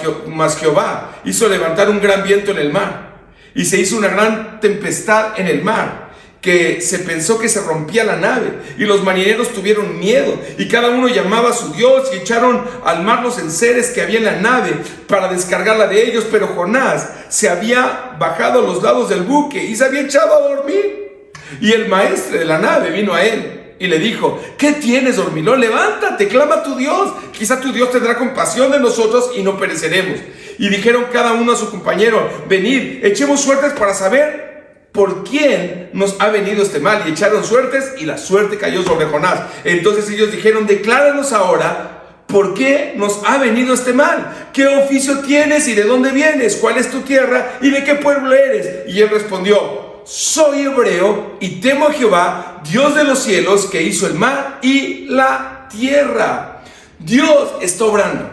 Jehová hizo levantar un gran viento en el mar, y se hizo una gran tempestad en el mar, que se pensó que se rompía la nave, y los marineros tuvieron miedo, y cada uno llamaba a su Dios, y echaron al mar los enseres que había en la nave para descargarla de ellos. Pero Jonás se había bajado a los lados del buque y se había echado a dormir, y el maestre de la nave vino a él y le dijo: ¿qué tienes, dormilón? Levántate, clama a tu Dios, quizá tu Dios tendrá compasión de nosotros y no pereceremos. Y dijeron cada uno a su compañero: venid, echemos suertes para saber por quién nos ha venido este mal. Y echaron suertes, y la suerte cayó sobre Jonás. Entonces ellos dijeron: decláranos ahora por qué nos ha venido este mal. ¿Qué oficio tienes y de dónde vienes? ¿Cuál es tu tierra y de qué pueblo eres? Y él respondió: soy hebreo y temo a Jehová, Dios de los cielos, que hizo el mar y la tierra. Dios está obrando,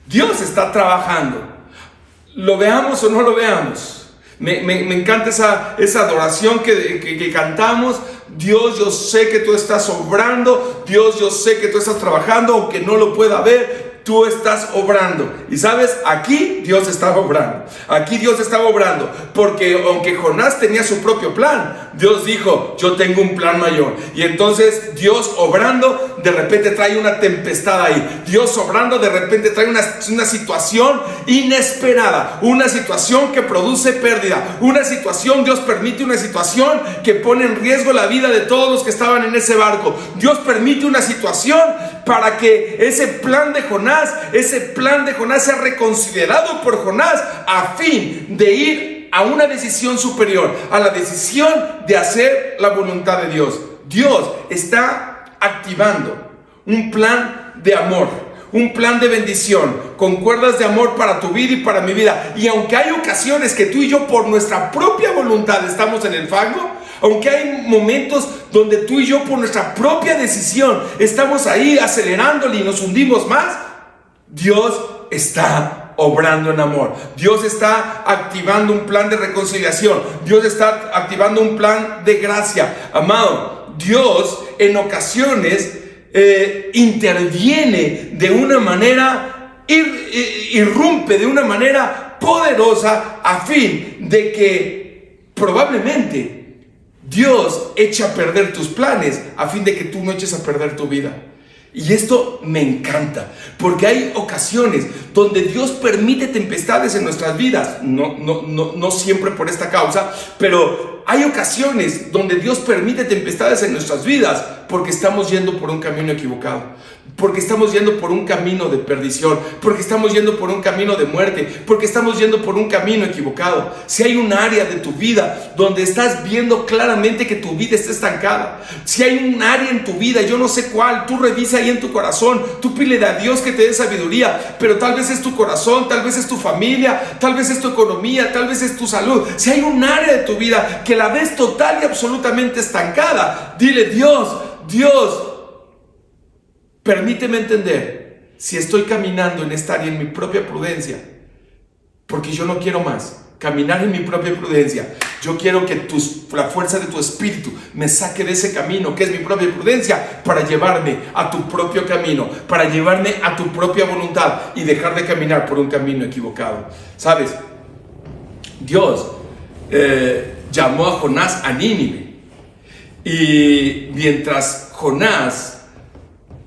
Dios está trabajando, lo veamos o no lo veamos. Me encanta esa adoración que cantamos. Dios, yo sé que tú estás obrando. Dios, yo sé que tú estás trabajando, aunque no lo pueda ver, tú estás obrando. Y sabes, aquí Dios estaba obrando. Aquí Dios estaba obrando. Porque aunque Jonás tenía su propio plan, Dios dijo, yo tengo un plan mayor. Y entonces Dios obrando, de repente trae una tempestad ahí. Dios obrando, de repente trae una situación inesperada. Una situación que produce pérdida. Una situación, Dios permite una situación que pone en riesgo la vida de todos los que estaban en ese barco. Dios permite una situación para que ese plan de Jonás sea reconsiderado por Jonás a fin de ir a una decisión superior, a la decisión de hacer la voluntad de Dios. Dios está activando un plan de amor, un plan de bendición, con cuerdas de amor para tu vida y para mi vida. Y aunque hay ocasiones que tú y yo por nuestra propia voluntad estamos en el fango, aunque hay momentos donde tú y yo por nuestra propia decisión estamos ahí acelerándole y nos hundimos más, Dios está obrando en amor. Dios está activando un plan de reconciliación. Dios está activando un plan de gracia. Amado, Dios en ocasiones interviene de una manera, irrumpe de una manera poderosa a fin de que probablemente Dios eche a perder tus planes a fin de que tú no eches a perder tu vida. Y esto me encanta, porque hay ocasiones donde Dios permite tempestades en nuestras vidas, no siempre por esta causa, pero hay ocasiones donde Dios permite tempestades en nuestras vidas porque estamos yendo por un camino equivocado, porque estamos yendo por un camino de perdición, porque estamos yendo por un camino de muerte, porque estamos yendo por un camino equivocado. Si hay un área de tu vida donde estás viendo claramente que tu vida está estancada, si hay un área en tu vida, yo no sé cuál, tú revisa ahí en tu corazón, tú pídele a Dios que te dé sabiduría, pero tal vez es tu corazón, tal vez es tu familia, tal vez es tu economía, tal vez es tu salud. Si hay un área de tu vida que la ves total y absolutamente estancada, dile: Dios, permíteme entender si estoy caminando en esta área en mi propia prudencia, porque yo no quiero más caminar en mi propia prudencia. Yo quiero que la fuerza de tu espíritu me saque de ese camino que es mi propia prudencia, para llevarme a tu propio camino, para llevarme a tu propia voluntad y dejar de caminar por un camino equivocado. ¿Sabes? Dios llamó a Jonás a Nínive, y mientras Jonás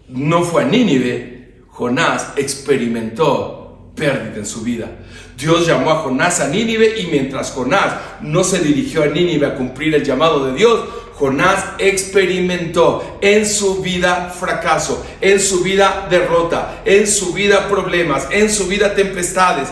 no fue a Nínive, Jonás experimentó pérdida en su vida. Dios llamó a Jonás a Nínive, y mientras Jonás no se dirigió a Nínive a cumplir el llamado de Dios, Jonás experimentó en su vida fracaso, en su vida derrota, en su vida problemas, en su vida tempestades.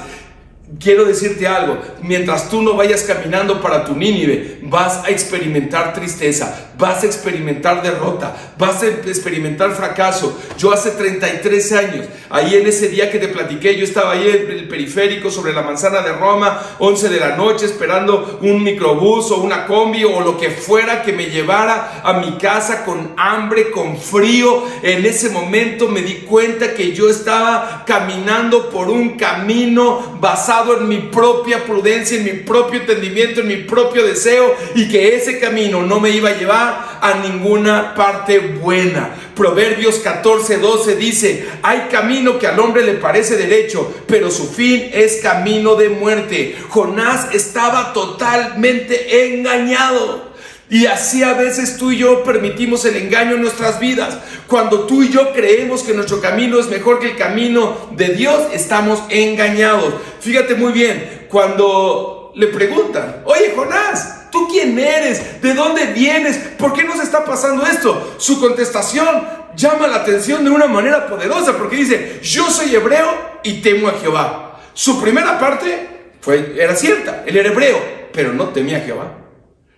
Quiero decirte algo: mientras tú no vayas caminando para tu Nínive, vas a experimentar tristeza, vas a experimentar derrota, vas a experimentar fracaso. Yo hace 33 años, ahí en ese día que te platiqué, yo estaba ahí en el periférico sobre la Manzana de Roma, 11 de la noche, esperando un microbús o una combi o lo que fuera que me llevara a mi casa, con hambre, con frío. En ese momento me di cuenta que yo estaba caminando por un camino basado en mi propia prudencia, en mi propio entendimiento, en mi propio deseo, y que ese camino no me iba a llevar a ninguna parte buena. Proverbios 14:12 dice: hay camino que al hombre le parece derecho, pero su fin es camino de muerte. Jonás estaba totalmente engañado. Y así a veces tú y yo permitimos el engaño en nuestras vidas. Cuando tú y yo creemos que nuestro camino es mejor que el camino de Dios, estamos engañados. Fíjate muy bien, cuando le preguntan: oye, Jonás, ¿tú quién eres? ¿De dónde vienes? ¿Por qué nos está pasando esto? Su contestación llama la atención de una manera poderosa, porque dice: yo soy hebreo y temo a Jehová. Su primera parte era cierta, él era hebreo, pero no temía a Jehová.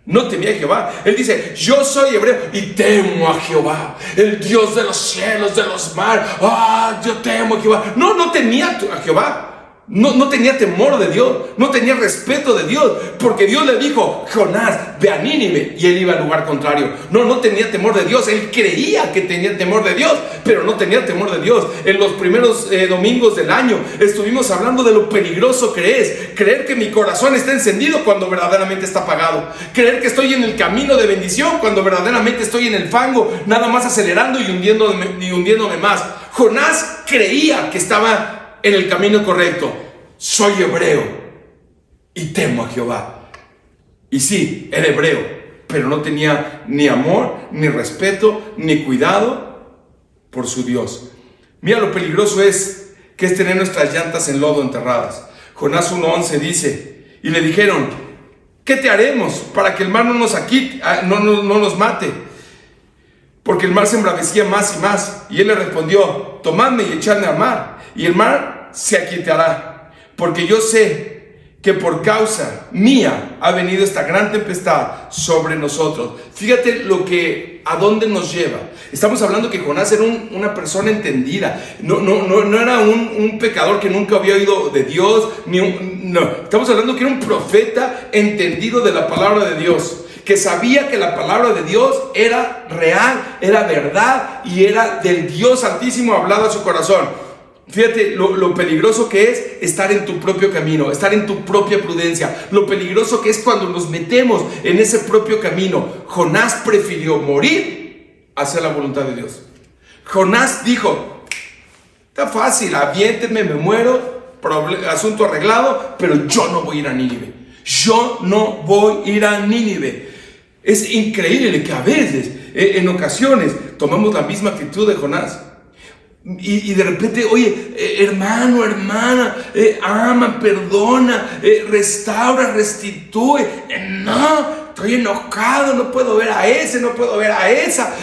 No temía a Jehová. Él dice: yo soy hebreo y temo a Jehová, el Dios de los cielos, de los mares. Yo temo a Jehová. No temía a Jehová. No tenía temor de Dios, no tenía respeto de Dios, porque Dios le dijo: Jonás, ve a Nínive, y él iba al lugar contrario. No tenía temor de Dios. Él creía que tenía temor de Dios, pero no tenía temor de Dios. En los primeros domingos del año estuvimos hablando de lo peligroso que es creer que mi corazón está encendido cuando verdaderamente está apagado, creer que estoy en el camino de bendición cuando verdaderamente estoy en el fango, nada más acelerando y hundiéndome más. Jonás creía que estaba en el camino correcto, soy hebreo y temo a Jehová. Y sí, era hebreo, pero no tenía ni amor, ni respeto, ni cuidado por su Dios. Mira lo peligroso que es tener nuestras llantas en lodo enterradas. Jonás 1:11 dice, y le dijeron, ¿qué te haremos para que el mar no nos mate? Porque el mar se embravecía más y más. Y él le respondió, tomadme y echadme al mar, y el mar se aquietará, porque yo sé que por causa mía ha venido esta gran tempestad sobre nosotros. Fíjate a dónde nos lleva. Estamos hablando que Jonás era una persona entendida. No era un pecador que nunca había oído de Dios. No, estamos hablando que era un profeta entendido de la palabra de Dios, que sabía que la palabra de Dios era real, era verdad y era del Dios Altísimo hablado a su corazón. Fíjate lo peligroso que es estar en tu propio camino, estar en tu propia prudencia. Lo peligroso que es cuando nos metemos en ese propio camino. Jonás prefirió morir a hacer la voluntad de Dios. Jonás dijo, está fácil, aviéntenme, me muero, asunto arreglado, pero yo no voy a ir a Nínive. Yo no voy a ir a Nínive. Es increíble que a veces, en ocasiones, tomamos la misma actitud de Jonás. Y de repente, oye, hermano, hermana, ama, perdona, restaura, restituye. No, estoy enojado, no puedo ver a ese, no puedo ver a esa.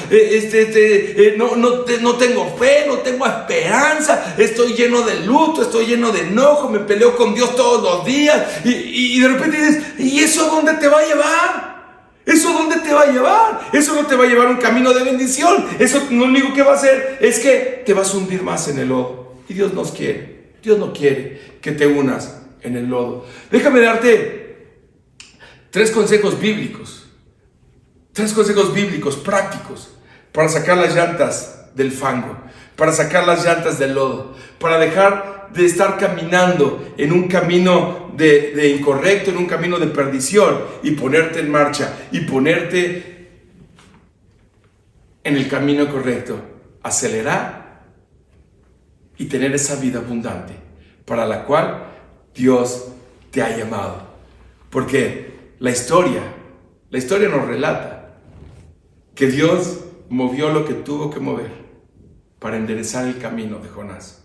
No tengo fe, no tengo esperanza. Estoy lleno de luto, estoy lleno de enojo, me peleo con Dios todos los días. Y de repente dices, ¿y eso a dónde te va a llevar? ¿Eso dónde te va a llevar? Eso no te va a llevar a un camino de bendición. Eso lo único que va a hacer es que te vas a hundir más en el lodo. Y Dios no quiere que te unas en el lodo. Déjame darte 3 consejos bíblicos. 3 consejos bíblicos prácticos para sacar las llantas del fango, para sacar las llantas del lodo, para dejar de estar caminando en un camino de incorrecto, en un camino de perdición, y ponerte en marcha y ponerte en el camino correcto, acelerar y tener esa vida abundante para la cual Dios te ha llamado. Porque la historia nos relata que Dios movió lo que tuvo que mover para enderezar el camino de Jonás.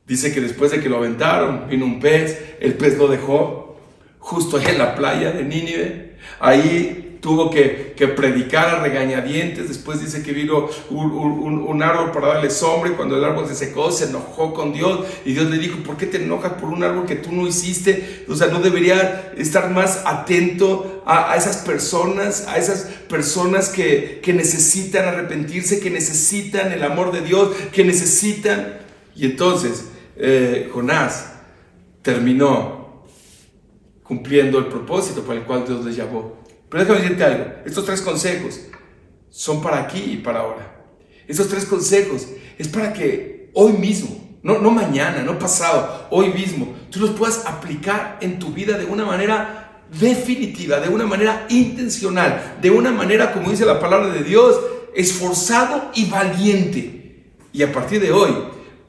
Dice que después de que lo aventaron, vino un pez, el pez lo dejó justo ahí en la playa de Nínive. Ahí tuvo que predicar a regañadientes. Después dice que vino un árbol para darle sombra, y cuando el árbol se secó, se enojó con Dios. Y Dios le dijo, ¿por qué te enojas por un árbol que tú no hiciste? O sea, ¿no debería estar más atento a esas personas que necesitan arrepentirse, que necesitan el amor de Dios, que necesitan? Y entonces Jonás terminó cumpliendo el propósito para el cual Dios les llamó. Pero déjame decirte algo, estos 3 consejos son para aquí y para ahora. Estos 3 consejos es para que hoy mismo, no mañana, no pasado, hoy mismo, tú los puedas aplicar en tu vida de una manera definitiva, de una manera intencional, de una manera, como dice la palabra de Dios, esforzado y valiente. Y a partir de hoy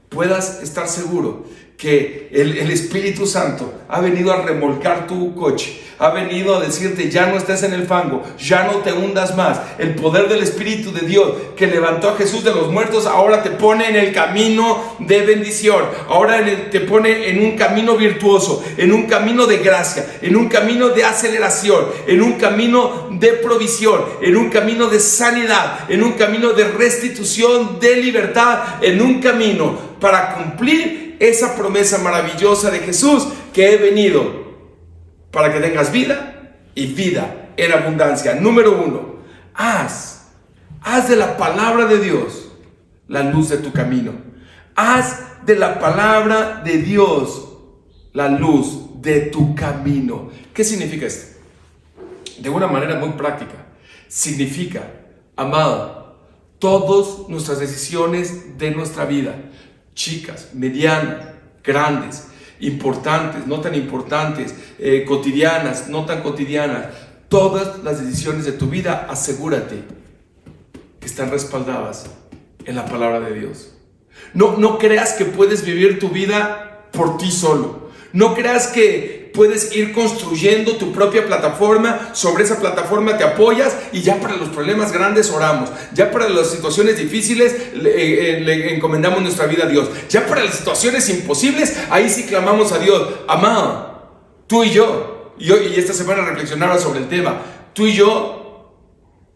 puedas estar seguro que el Espíritu Santo ha venido a remolcar tu coche, ha venido a decirte, ya no estés en el fango, ya no te hundas más. El poder del Espíritu de Dios que levantó a Jesús de los muertos ahora te pone en el camino de bendición, ahora te pone en un camino virtuoso, en un camino de gracia, en un camino de aceleración, en un camino de provisión, en un camino de sanidad, en un camino de restitución, de libertad, en un camino para cumplir esa promesa maravillosa de Jesús, que he venido para que tengas vida y vida en abundancia. Número 1, haz de la palabra de Dios la luz de tu camino. Haz de la palabra de Dios la luz de tu camino. ¿Qué significa esto? De una manera muy práctica, significa, amado, todas nuestras decisiones de nuestra vida, chicas, medianas, grandes, importantes, no tan importantes, cotidianas, no tan cotidianas, todas las decisiones de tu vida, asegúrate que están respaldadas en la palabra de Dios. No creas que puedes vivir tu vida por ti solo. No creas que puedes ir construyendo tu propia plataforma, sobre esa plataforma te apoyas y ya para los problemas grandes oramos, ya para las situaciones difíciles le encomendamos nuestra vida a Dios, ya para las situaciones imposibles, ahí sí clamamos a Dios. Amado, tú y yo, y esta semana reflexionaba sobre el tema, tú y yo,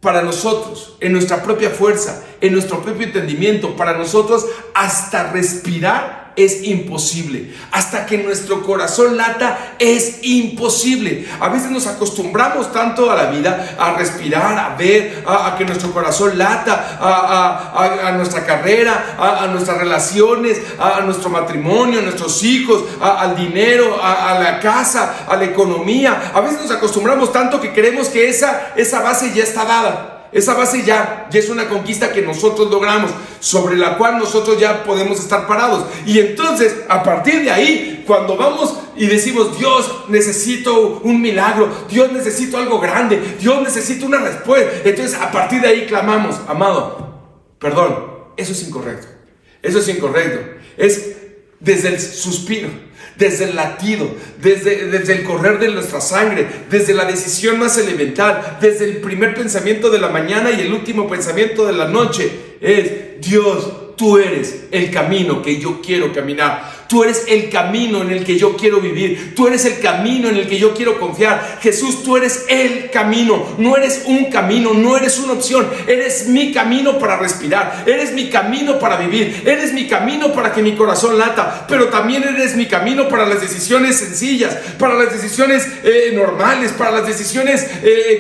para nosotros, en nuestra propia fuerza, en nuestro propio entendimiento, para nosotros hasta respirar es imposible, hasta que nuestro corazón lata es imposible. A veces nos acostumbramos tanto a la vida, a respirar, a ver, a que nuestro corazón lata, a nuestra carrera, a nuestras relaciones, a nuestro matrimonio, a nuestros hijos, al dinero, a la casa, a la economía. A veces nos acostumbramos tanto que creemos que esa base ya está dada. Esa base ya es una conquista que nosotros logramos, sobre la cual nosotros ya podemos estar parados. Y entonces, a partir de ahí, cuando vamos y decimos, Dios, necesito un milagro, Dios, necesito algo grande, Dios, necesito una respuesta, entonces a partir de ahí clamamos, amado, perdón, eso es incorrecto. Eso es incorrecto. Es desde el suspiro, desde el latido, desde el correr de nuestra sangre, desde la decisión más elemental, desde el primer pensamiento de la mañana y el último pensamiento de la noche, es: Dios, tú eres el camino que yo quiero caminar. Tú eres el camino en el que yo quiero vivir. Tú eres el camino en el que yo quiero confiar. Jesús, tú eres el camino. No eres un camino, no eres una opción. Eres mi camino para respirar. Eres mi camino para vivir. Eres mi camino para que mi corazón lata. Pero también eres mi camino para las decisiones sencillas, para las decisiones normales, para las decisiones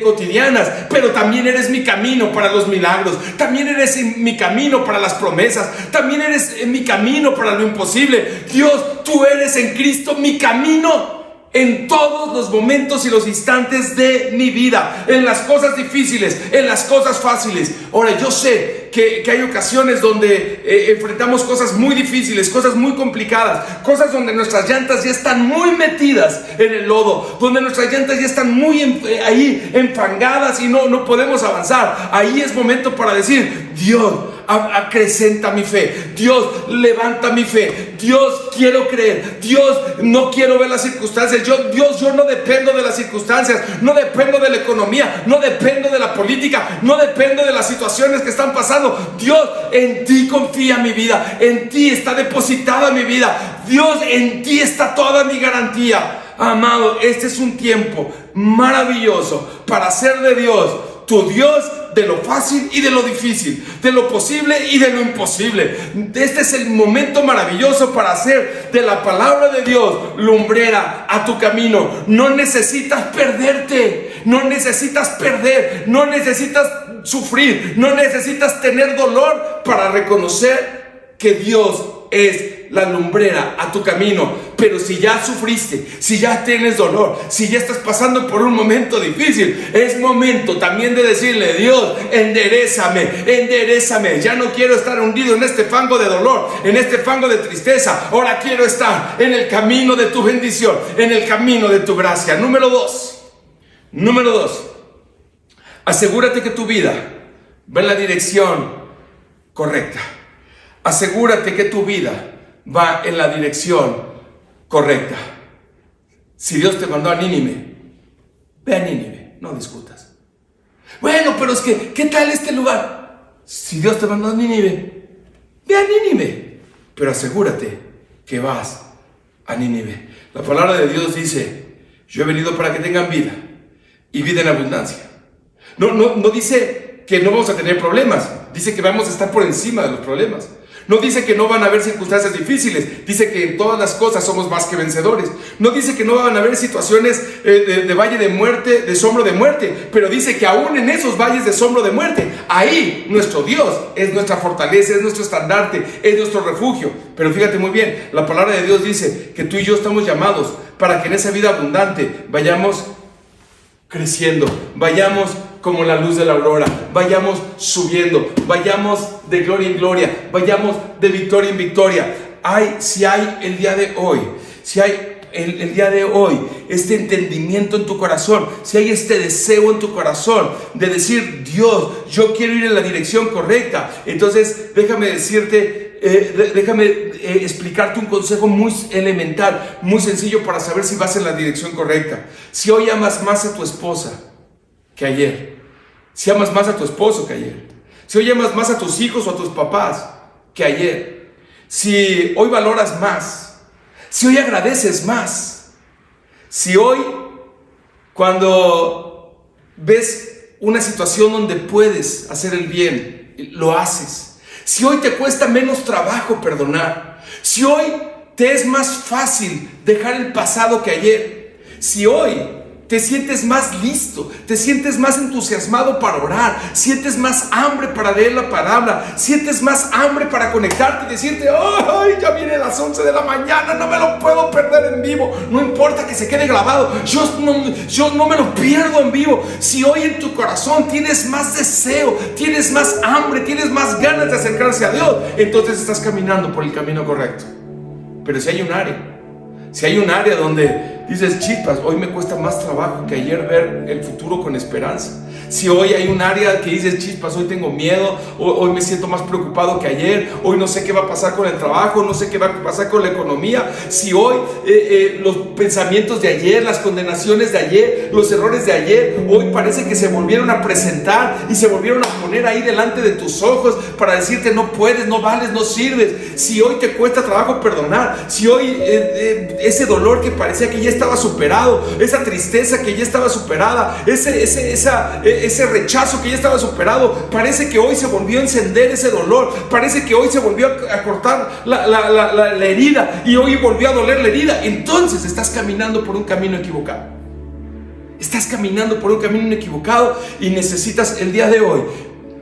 cotidianas. Pero también eres mi camino para los milagros. También eres mi camino para las promesas. También eres mi camino para lo imposible. Dios, tú eres en Cristo mi camino en todos los momentos y los instantes de mi vida, en las cosas difíciles, en las cosas fáciles. Ahora, yo sé que hay ocasiones donde enfrentamos cosas muy difíciles, cosas muy complicadas, cosas donde nuestras llantas ya están muy metidas en el lodo, donde nuestras llantas ya están muy ahí enfangadas y no podemos avanzar. Ahí es momento para decir: Dios, acrecenta mi fe. Dios, levanta mi fe. Dios, quiero creer. Dios, no quiero ver las circunstancias. Dios, yo no dependo de las circunstancias, no dependo de la economía, no dependo de la política, no dependo de las situaciones que están pasando. Dios, en ti confía mi vida, en ti está depositada mi vida. Dios, en ti está toda mi garantía. Amado, este es un tiempo maravilloso para hacer de Dios tu Dios de lo fácil y de lo difícil, de lo posible y de lo imposible. Este es el momento maravilloso para hacer de la palabra de Dios lumbrera a tu camino. No necesitas perderte, no necesitas perder, no necesitas sufrir, no necesitas tener dolor para reconocer que Dios es la lumbrera a tu camino. Pero si ya sufriste, si ya tienes dolor, si ya estás pasando por un momento difícil, es momento también de decirle: Dios, enderézame. Ya no quiero estar hundido en este fango de dolor, en este fango de tristeza. Ahora quiero estar en el camino de tu bendición, en el camino de tu gracia. Número dos, asegúrate que tu vida va en la dirección correcta. Asegúrate que tu vida va en la dirección correcta. Si Dios te mandó a Nínive, ve a Nínive, no discutas. Bueno, pero es que, ¿qué tal este lugar? Si Dios te mandó a Nínive, ve a Nínive, pero asegúrate que vas a Nínive. La palabra de Dios dice: yo he venido para que tengan vida y vida en abundancia. No dice que no vamos a tener problemas, dice que vamos a estar por encima de los problemas. No dice que no van a haber circunstancias difíciles, dice que en todas las cosas somos más que vencedores. No dice que no van a haber situaciones de valle de muerte, de sombra de muerte, pero dice que aún en esos valles de sombra de muerte, ahí nuestro Dios es nuestra fortaleza, es nuestro estandarte, es nuestro refugio. Pero fíjate muy bien, la palabra de Dios dice que tú y yo estamos llamados para que en esa vida abundante vayamos creciendo, vayamos como la luz de la aurora, vayamos subiendo, vayamos de gloria en gloria, vayamos de victoria en victoria. Si hay el día de hoy, si hay el día de hoy este entendimiento en tu corazón, si hay este deseo en tu corazón de decir: Dios, yo quiero ir en la dirección correcta, entonces déjame decirte déjame explicarte un consejo muy elemental, muy sencillo para saber si vas en la dirección correcta. Si hoy amas más a tu esposa que ayer, si amas más a tu esposo que ayer, si hoy amas más a tus hijos o a tus papás que ayer, si hoy valoras más, si hoy agradeces más, si hoy cuando ves una situación donde puedes hacer el bien, lo haces, si hoy te cuesta menos trabajo perdonar, si hoy te es más fácil dejar el pasado que ayer, si hoy te sientes más listo, te sientes más entusiasmado para orar, sientes más hambre para leer la palabra, sientes más hambre para conectarte y decirte, ¡ay, ya viene las 11 de la mañana, no me lo puedo perder en vivo! No importa que se quede grabado, yo no me lo pierdo en vivo. Si hoy en tu corazón tienes más deseo, tienes más hambre, tienes más ganas de acercarse a Dios, entonces estás caminando por el camino correcto. Pero si hay un área donde dices, chispas, hoy me cuesta más trabajo que ayer ver el futuro con esperanza. Si hoy hay un área que dices, chispas, hoy tengo miedo, hoy me siento más preocupado que ayer, hoy no sé qué va a pasar con el trabajo, no sé qué va a pasar con la economía. Si hoy los pensamientos de ayer, las condenaciones de ayer, los errores de ayer, hoy parece que se volvieron a presentar y se volvieron a poner ahí delante de tus ojos para decirte, no puedes, no vales, no sirves. Si hoy te cuesta trabajo perdonar, si hoy ese dolor que parecía que ya estaba superado, esa tristeza que ya estaba superada, ese rechazo que ya estaba superado, parece que hoy se volvió a encender ese dolor, parece que hoy se volvió a cortar la herida y hoy volvió a doler la herida. Entonces estás caminando por un camino equivocado. Estás caminando por un camino equivocado y necesitas el día de hoy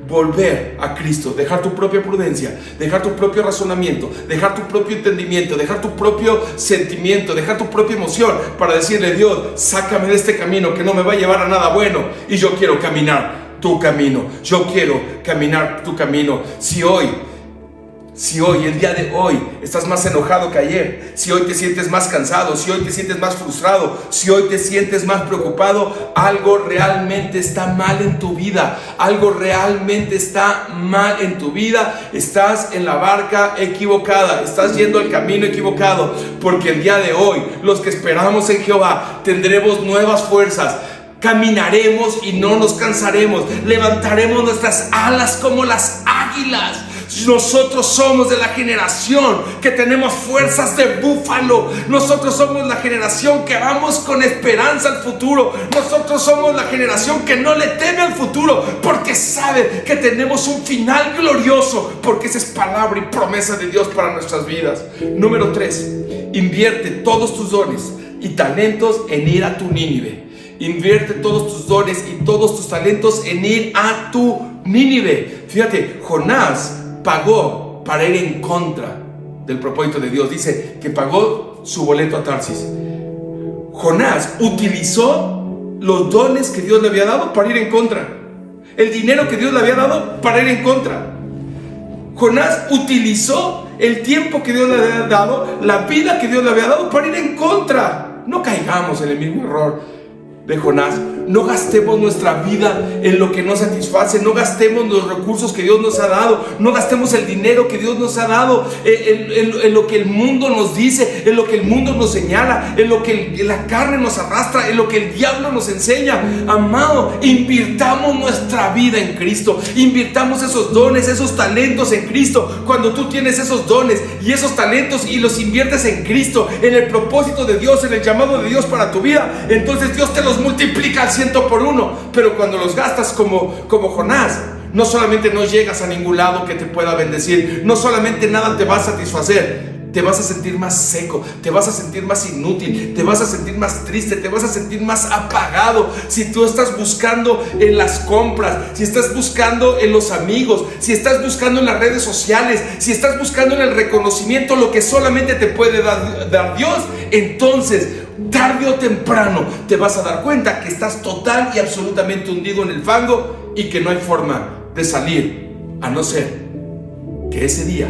volver a Cristo, dejar tu propia prudencia, dejar tu propio razonamiento, dejar tu propio entendimiento, dejar tu propio sentimiento, dejar tu propia emoción para decirle, Dios, sácame de este camino que no me va a llevar a nada bueno y yo quiero caminar tu camino, yo quiero caminar tu camino. Si hoy, el día de hoy, estás más enojado que ayer, si hoy te sientes más cansado, si hoy te sientes más frustrado, si hoy te sientes más preocupado, algo realmente está mal en tu vida, algo realmente está mal en tu vida, estás en la barca equivocada, estás yendo al camino equivocado, porque el día de hoy, los que esperamos en Jehová, tendremos nuevas fuerzas. Caminaremos y no nos cansaremos, levantaremos nuestras alas como las águilas. Nosotros somos de la generación que tenemos fuerzas de búfalo. Nosotros somos la generación que vamos con esperanza al futuro. Nosotros somos la generación que no le teme al futuro porque sabe que tenemos un final glorioso, porque esa es palabra y promesa de Dios para nuestras vidas. Número 3, invierte todos tus dones y talentos en ir a tu Nínive. Invierte todos tus dones y todos tus talentos en ir a tu Nínive. Fíjate, Jonás pagó para ir en contra del propósito de Dios. Dice que pagó su boleto a Tarsis. Jonás utilizó los dones que Dios le había dado para ir en contra, el dinero que Dios le había dado para ir en contra. Jonás utilizó el tiempo que Dios le había dado, la vida que Dios le había dado para ir en contra. No caigamos en el mismo error de Jonás. No gastemos nuestra vida en lo que nos satisface, no gastemos los recursos que Dios nos ha dado, no gastemos el dinero que Dios nos ha dado en lo que el mundo nos dice, en lo que el mundo nos señala, en lo que la carne nos arrastra, en lo que el diablo nos enseña. Amado, invirtamos nuestra vida en Cristo, invirtamos esos dones, esos talentos en Cristo. Cuando tú tienes esos dones y esos talentos y los inviertes en Cristo, en el propósito de Dios, en el llamado de Dios para tu vida, entonces Dios te los multiplica al 100 por 1. Pero cuando los gastas como Jonás, no solamente no llegas a ningún lado que te pueda bendecir, no solamente nada te va a satisfacer, te vas a sentir más seco, te vas a sentir más inútil, te vas a sentir más triste, te vas a sentir más apagado. Si tú estás buscando en las compras, si estás buscando en los amigos, si estás buscando en las redes sociales, si estás buscando en el reconocimiento, lo que solamente te puede dar Dios, entonces tarde o temprano te vas a dar cuenta que estás total y absolutamente hundido en el fango y que no hay forma de salir, a no ser que ese día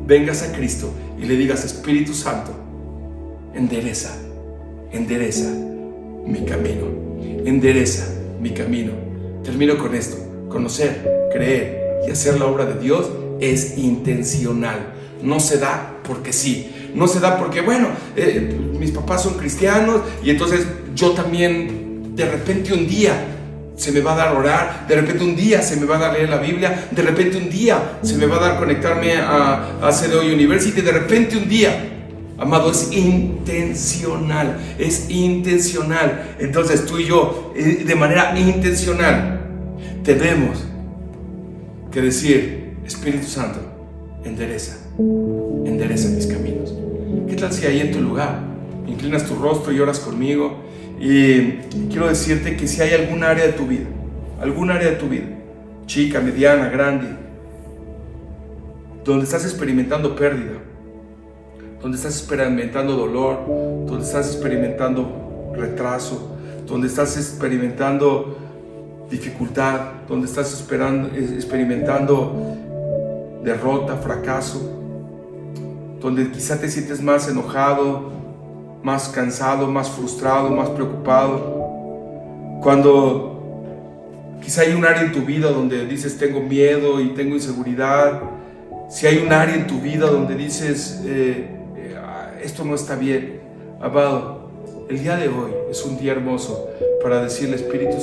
vengas a Cristo y le digas: Espíritu Santo, endereza mi camino, endereza mi camino. Termino con esto: conocer, creer y hacer la obra de Dios es intencional. no se da porque sí, no se da porque, bueno, mis papás son cristianos y entonces yo también de repente un día se me va a dar orar, de repente un día se me va a dar leer la Biblia, de repente un día se me va a dar conectarme a CDO University, de repente un día. Amado, es intencional, es intencional. Entonces tú y yo, de manera intencional, tenemos que decir: Espíritu Santo, endereza mis caminos. ¿Qué tal si ahí en tu lugar inclinas tu rostro y oras conmigo? Y quiero decirte que si hay algún área de tu vida, chica, mediana, grande, donde estás experimentando pérdida, donde estás experimentando dolor, donde estás experimentando retraso, donde estás experimentando dificultad, donde estás experimentando derrota, fracaso, donde quizá te sientes más enojado, más cansado, más frustrado, más preocupado, cuando quizá hay un área en tu vida donde dices: tengo miedo y tengo inseguridad, si hay un área en tu vida donde dices: esto no está bien. Amado, el día de hoy es un día hermoso para decirle: Espíritu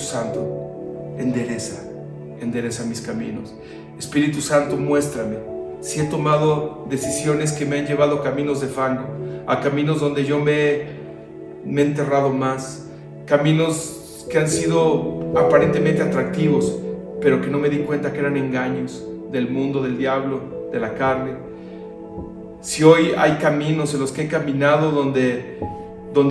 Santo, endereza mis caminos. Espíritu Santo, muéstrame si he tomado decisiones que me han llevado a caminos de fango, a caminos donde yo me he enterrado más, caminos que han sido aparentemente atractivos, pero que no me di cuenta que eran engaños del mundo, del diablo, de la carne. Si hoy hay caminos en los que he caminado donde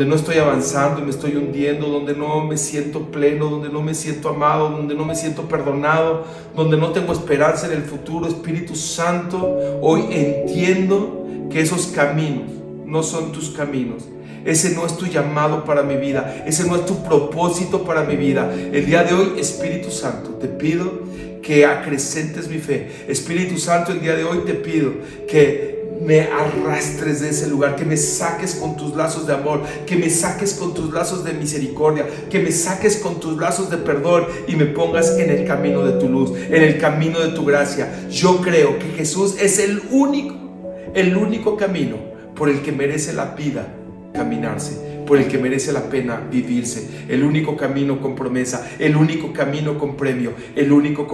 no estoy avanzando y me estoy hundiendo, donde no me siento pleno, donde no me siento amado, donde no me siento perdonado, donde no tengo esperanza en el futuro, Espíritu Santo, hoy entiendo que esos caminos no son tus caminos. Ese no es tu llamado para mi vida, ese no es tu propósito para mi vida. El día de hoy, Espíritu Santo, te pido que acrecentes mi fe. Espíritu Santo, el día de hoy te pido que me arrastres de ese lugar, que me saques con tus lazos de amor, que me saques con tus lazos de misericordia, que me saques con tus lazos de perdón y me pongas en el camino de tu luz, en el camino de tu gracia. Yo creo que Jesús es el único camino por el que merece la vida caminarse, por el que merece la pena vivirse, el único camino con promesa, el único camino con premio, el único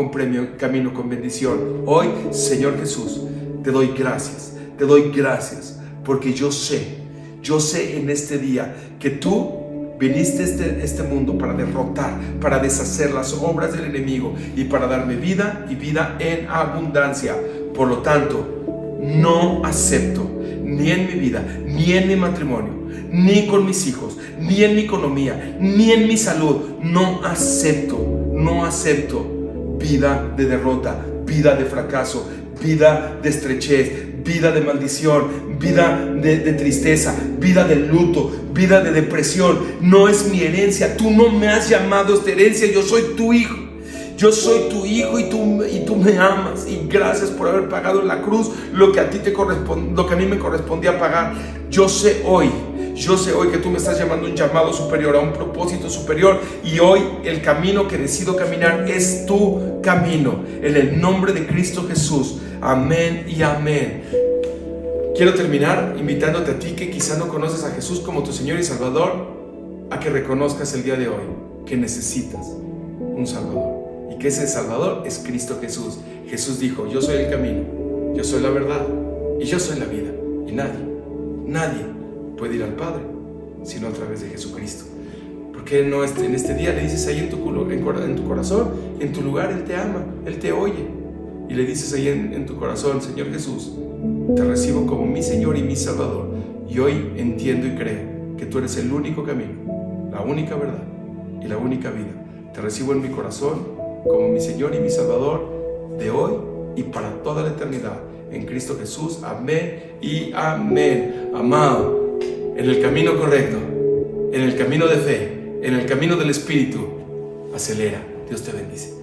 camino con bendición. Hoy, Señor Jesús, te doy gracias porque yo sé en este día que tú viniste a este mundo para derrotar, para deshacer las obras del enemigo y para darme vida y vida en abundancia. Por lo tanto, no acepto ni en mi vida, ni en mi matrimonio, ni con mis hijos, ni en mi economía, ni en mi salud. No acepto vida de derrota, vida de fracaso, vida de estrechez, vida de maldición, vida de tristeza, vida de luto, vida de depresión. No es mi herencia. Tú no me has llamado a esta herencia. Yo soy tu hijo. Yo soy tu hijo y tú me amas. Y gracias por haber pagado en la cruz lo que a ti te corresponde, lo que a mí me correspondía pagar. Yo sé hoy que tú me estás llamando a un llamado superior, a un propósito superior, y hoy el camino que decido caminar es tu camino, en el nombre de Cristo Jesús. Amén y amén. Quiero terminar invitándote a ti que quizá no conoces a Jesús como tu Señor y Salvador, a que reconozcas el día de hoy que necesitas un Salvador, y que ese Salvador es Cristo Jesús. Jesús dijo: yo soy el camino, yo soy la verdad y yo soy la vida, y nadie puede ir al Padre sino a través de Jesucristo. ¿Por qué no en este día le dices ahí en tu corazón, en tu lugar? Él te ama, Él te oye, y le dices ahí en tu corazón: Señor Jesús, te recibo como mi Señor y mi Salvador, y hoy entiendo y creo que tú eres el único camino, la única verdad y la única vida. Te recibo en mi corazón como mi Señor y mi Salvador, de hoy y para toda la eternidad, en Cristo Jesús. Amén y amén. Amado, en el camino correcto, en el camino de fe, en el camino del Espíritu, acelera. Dios te bendice.